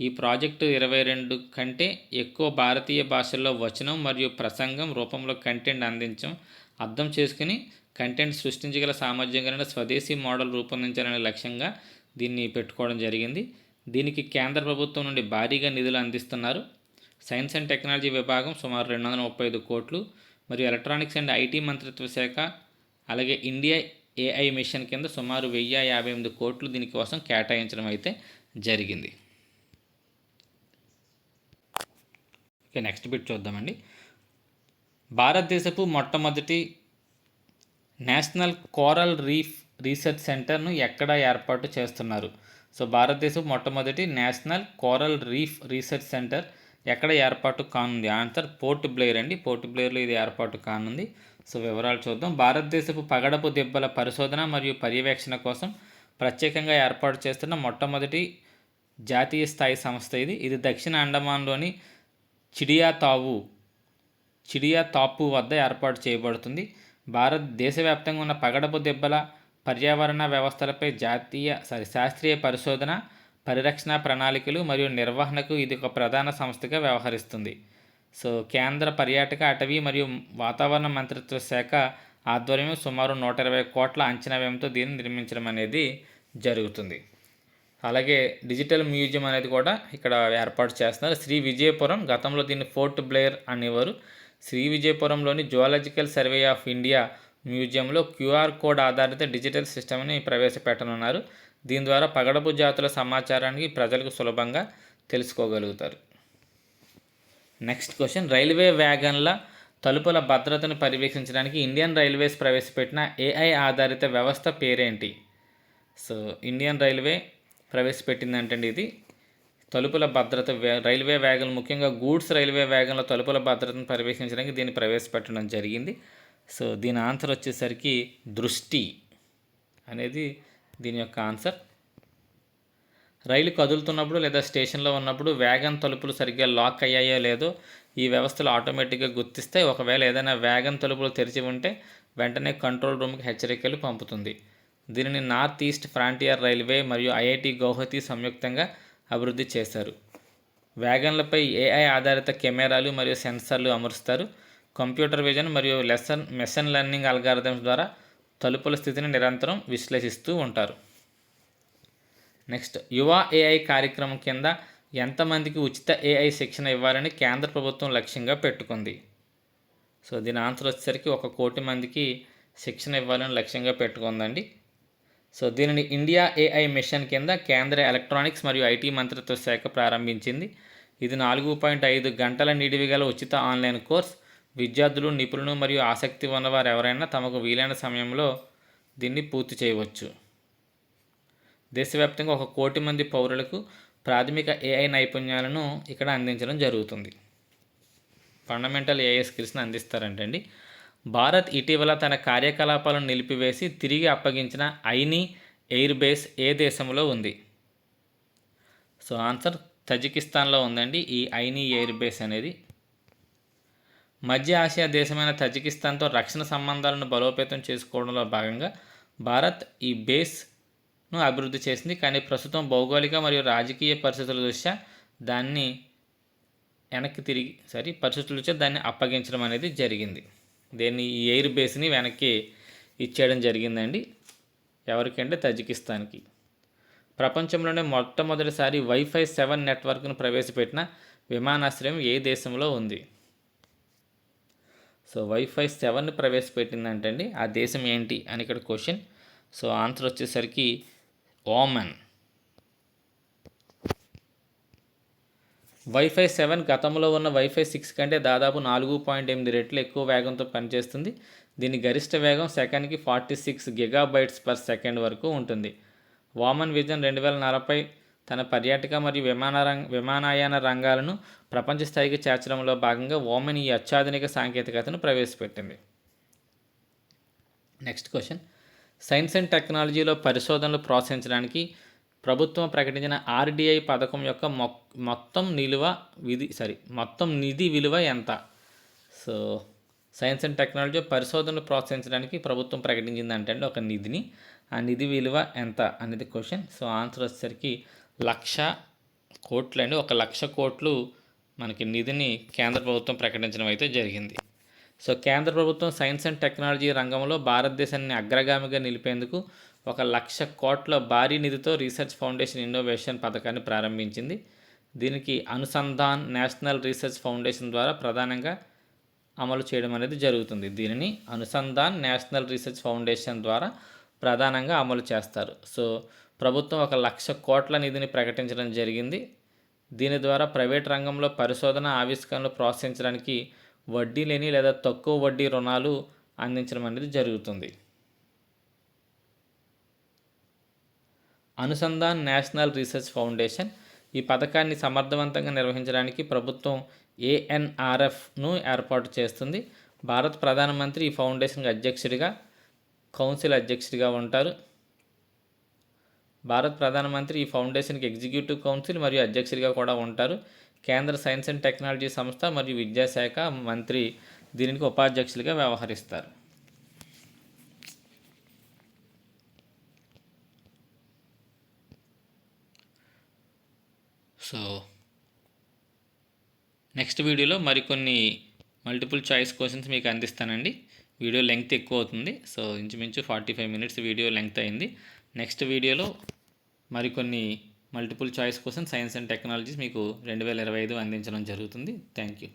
ఈ ప్రాజెక్టు 22 కంటే ఎక్కువ భారతీయ భాషల్లో వచనం మరియు ప్రసంగం రూపంలో కంటెంట్ అందించడం, అర్థం చేసుకుని కంటెంట్ సృష్టించగల సామర్థ్యం కలిగిన స్వదేశీ మోడల్ రూపొందించాలనే లక్ష్యంగా దీన్ని పెట్టుకోవడం జరిగింది. దీనికి కేంద్ర ప్రభుత్వం నుండి భారీగా నిధులు అందిస్తున్నారు. సైన్స్ అండ్ టెక్నాలజీ విభాగం సుమారు 235 కోట్లు మరియు ఎలక్ట్రానిక్స్ అండ్ ఐటీ మంత్రిత్వ శాఖ అలాగే ఇండియా ఏఐ మిషన్ కింద సుమారు 1058 కోట్లు దీనికోసం కేటాయించడం అయితే జరిగింది. ఓకే, నెక్స్ట్ బిట్ చూద్దామండి. భారతదేశపు మొట్టమొదటి నేషనల్ కోరల్ రీఫ్ రీసెర్చ్ సెంటర్ను ఎక్కడ ఏర్పాటు చేస్తున్నారు? సో భారతదేశపు మొట్టమొదటి national coral reef research centre ఎక్కడ ఏర్పాటు కానుంది? ఆన్సర్ పోర్ట్ బ్లెయిర్ అండి. పోర్ట్ బ్లెయిర్లో ఇది ఏర్పాటు కానుంది. సో వివరాలు చూద్దాం. భారతదేశపు పగడపు దెబ్బల పరిశోధన మరియు పర్యవేక్షణ కోసం ప్రత్యేకంగా ఏర్పాటు చేస్తున్న మొట్టమొదటి జాతీయ స్థాయి సంస్థ ఇది దక్షిణ అండమాన్లోని చిడియాతాపు వద్ద ఏర్పాటు చేయబడుతుంది. దేశవ్యాప్తంగా ఉన్న పగడపు దెబ్బల పర్యావరణ వ్యవస్థలపై శాస్త్రీయ పరిశోధన, పరిరక్షణ ప్రణాళికలు మరియు నిర్వహణకు ఇది ఒక ప్రధాన సంస్థగా వ్యవహరిస్తుంది. సో కేంద్ర పర్యాటక, అటవీ మరియు వాతావరణ మంత్రిత్వ శాఖ ఆధ్వర్యంలో సుమారు 120 కోట్ల అంచనా వ్యయంతో దీన్ని నిర్మించడం అనేది జరుగుతుంది. అలాగే డిజిటల్ మ్యూజియం అనేది కూడా ఇక్కడ ఏర్పాటు చేస్తున్నారు. శ్రీ విజయపురం, గతంలో దీన్ని ఫోర్ట్ బ్లెయిర్ అనేవారు. శ్రీ విజయపురంలోని zoological survey of India museum QR code ఆధారిత డిజిటల్ సిస్టమ్ని ప్రవేశపెట్టనున్నారు. దీని ద్వారా పగడపు జాతుల సమాచారానికి ప్రజలకు సులభంగా తెలుసుకోగలుగుతారు. నెక్స్ట్ క్వశ్చన్, రైల్వే వ్యాగన్ల తలుపుల భద్రతను పర్యవేక్షించడానికి ఇండియన్ రైల్వేస్ ప్రవేశపెట్టిన ఏఐ ఆధారిత వ్యవస్థ పేరేంటి? సో ఇండియన్ రైల్వే ప్రవేశపెట్టిందంటే ఇది తలుపుల భద్రత రైల్వే వ్యాగన్లు, ముఖ్యంగా గూడ్స్ రైల్వే వ్యాగన్ల తలుపుల భద్రతను పర్యవేక్షించడానికి దీన్ని ప్రవేశపెట్టడం జరిగింది. సో దీని ఆన్సర్ వచ్చేసరికి దృష్టి అనేది దీని యొక్క ఆన్సర్. రైలు కదులుతున్నప్పుడు లేదా స్టేషన్లో ఉన్నప్పుడు వ్యాగన్ తలుపులు సరిగ్గా లాక్ అయ్యాయో లేదో ఈ వ్యవస్థలు ఆటోమేటిక్గా గుర్తిస్తాయి. ఒకవేళ ఏదైనా వ్యాగన్ తలుపులు తెరిచి ఉంటే వెంటనే కంట్రోల్ రూమ్కి హెచ్చరికలు పంపుతుంది. దీనిని నార్త్ ఈస్ట్ ఫ్రాంటియర్ రైల్వే మరియు ఐఐటి గౌహతి సంయుక్తంగా అభివృద్ధి చేశారు. వ్యాగన్లపై ఏఐ ఆధారిత కెమెరాలు మరియు సెన్సార్లు అమరుస్తారు. కంప్యూటర్ విజన్ మరియు మెషిన్ లెర్నింగ్ అల్గారిథమ్స్ ద్వారా తలుపుల స్థితిని నిరంతరం విశ్లేషిస్తూ ఉంటారు. నెక్స్ట్, యువ ఏఐ కార్యక్రమం కింద ఎంతమందికి ఉచిత ఏఐ శిక్షణ ఇవ్వాలని కేంద్ర ప్రభుత్వం లక్ష్యంగా పెట్టుకుంది? సో దీని ఆన్సర్ వచ్చేసరికి 1 కోటి మందికి శిక్షణ ఇవ్వాలని లక్ష్యంగా పెట్టుకుందండి. సో దీనిని ఇండియా ఏఐ మిషన్ కింద కేంద్ర ఎలక్ట్రానిక్స్ మరియు ఐటీ మంత్రిత్వ శాఖ ప్రారంభించింది. ఇది 4.5 గంటల నిడివి గల ఉచిత ఆన్లైన్ కోర్స్. విద్యార్థులు, నిపుణులు మరియు ఆసక్తి ఉన్నవారు ఎవరైనా తమకు వీలైన సమయంలో దీన్ని పూర్తి చేయవచ్చు. దేశవ్యాప్తంగా 1 కోటి మంది పౌరులకు ప్రాథమిక ఏఐ నైపుణ్యాలను ఇక్కడ అందించడం జరుగుతుంది. ఫండమెంటల్ ఏఐ స్కిల్స్ని అందిస్తారంటండి. భారత్ ఇటీవల తన కార్యకలాపాలను నిలిపివేసి తిరిగి అప్పగించిన ఐనీ ఎయిర్ బేస్ ఏ దేశంలో ఉంది? సో ఆన్సర్ తజికిస్తాన్లో ఉందండి ఈ ఐనీ ఎయిర్ బేస్ అనేది. మధ్య ఆసియా దేశమైన తజికిస్తాన్తో రక్షణ సంబంధాలను బలోపేతం చేసుకోవడంలో భాగంగా భారత్ ఈ బేస్ను అభివృద్ధి చేసింది. కానీ ప్రస్తుతం భౌగోళిక మరియు రాజకీయ పరిస్థితుల దృష్ట్యా దాన్ని దాన్ని అప్పగించడం అనేది జరిగింది. ఈ ఎయిర్ బేస్ని వెనక్కి ఇచ్చేయడం జరిగిందండి. ఎవరికంటే తజికిస్తాన్కి. ప్రపంచంలోనే మొట్టమొదటిసారి వైఫై 7 నెట్వర్క్ను ప్రవేశపెట్టిన విమానాశ్రయం ఏ దేశంలో ఉంది? సో వైఫై 7ని ప్రవేశపెట్టిందంటండి ఆ దేశం ఏంటి అని ఇక్కడ క్వశ్చన్. సో ఆన్సర్ వచ్చేసరికి ఓమన్. వైఫై 7 గతంలో ఉన్న వైఫై 6 కంటే దాదాపు 4.8 రెట్లు ఎక్కువ వేగంతో పనిచేస్తుంది. దీని గరిష్ట వేగం సెకన్కి 46 GB/s వరకు ఉంటుంది. ఓమన్ విజన్ 2040 తన పర్యాటక మరియు విమానయాన రంగాలను ప్రపంచ స్థాయికి చేర్చడంలో భాగంగా ఓమన్ ఈ అత్యాధునిక సాంకేతికతను ప్రవేశపెట్టింది. నెక్స్ట్ క్వశ్చన్, సైన్స్ అండ్ టెక్నాలజీలో పరిశోధనలు ప్రోత్సహించడానికి ప్రభుత్వం ప్రకటించిన ఆర్డిఐ పథకం యొక్క మొత్తం నిధి విలువ ఎంత? సో సైన్స్ అండ్ టెక్నాలజీ పరిశోధనలు ప్రోత్సహించడానికి ప్రభుత్వం ప్రకటించింది అంటే ఒక నిధిని. ఆ నిధి విలువ ఎంత అనేది క్వశ్చన్. సో ఆన్సర్ వచ్చేసరికి 1,00,000 కోట్లు అండి. 1,00,000 కోట్లు మనకి నిధిని కేంద్ర ప్రభుత్వం ప్రకటించడం అయితే జరిగింది. సో కేంద్ర ప్రభుత్వం సైన్స్ అండ్ టెక్నాలజీ రంగంలో భారతదేశాన్ని అగ్రగామిగా నిలిపేందుకు 1,00,000 కోట్ల భారీ నిధితో రీసెర్చ్ ఫౌండేషన్ ఇన్నోవేషన్ పథకాన్ని ప్రారంభించింది. దీనికి అనుసంధాన్ నేషనల్ రీసెర్చ్ ఫౌండేషన్ ద్వారా ప్రధానంగా అమలు చేయడం అనేది జరుగుతుంది. దీనిని అనుసంధాన్ నేషనల్ రీసెర్చ్ ఫౌండేషన్ ద్వారా ప్రధానంగా అమలు చేస్తారు. సో ప్రభుత్వం 1,00,000 కోట్ల నిధిని ప్రకటించడం జరిగింది. దీని ద్వారా ప్రైవేట్ రంగంలో పరిశోధన ఆవిష్కరణలు ప్రోత్సహించడానికి వడ్డీ లేని లేదా తక్కువ వడ్డీ రుణాలు అందించడం అనేది జరుగుతుంది. అనుసంధాన్ నేషనల్ రీసెర్చ్ ఫౌండేషన్ ఈ పథకాన్ని సమర్థవంతంగా నిర్వహించడానికి ప్రభుత్వం ANRFను ఏర్పాటు చేస్తుంది. భారత ప్రధానమంత్రి ఈ ఫౌండేషన్కి అధ్యక్షుడిగా, కౌన్సిల్ అధ్యక్షుడిగా ఉంటారు. భారత ప్రధానమంత్రి ఈ ఫౌండేషన్కి ఎగ్జిక్యూటివ్ కౌన్సిల్ మరియు అధ్యక్షుడిగా కూడా ఉంటారు. కేంద్ర సైన్స్ అండ్ టెక్నాలజీ సంస్థ మరియు విద్యాశాఖ మంత్రి దీనికి ఉపాధ్యక్షులుగా వ్యవహరిస్తారు. సో నెక్స్ట్ వీడియోలో మరికొన్ని మల్టిపుల్ చాయిస్ క్వశ్చన్స్ మీకు అందిస్తానండి. వీడియో లెంగ్త్ ఎక్కువ అవుతుంది. సో ఇంచుమించు 45 మినిట్స్ వీడియో లెంగ్త్ అయింది. నెక్స్ట్ వీడియోలో మరికొన్ని multiple choice questions science and technologies మీకు 2025 అందించడం జరుగుతుంది. Thank you.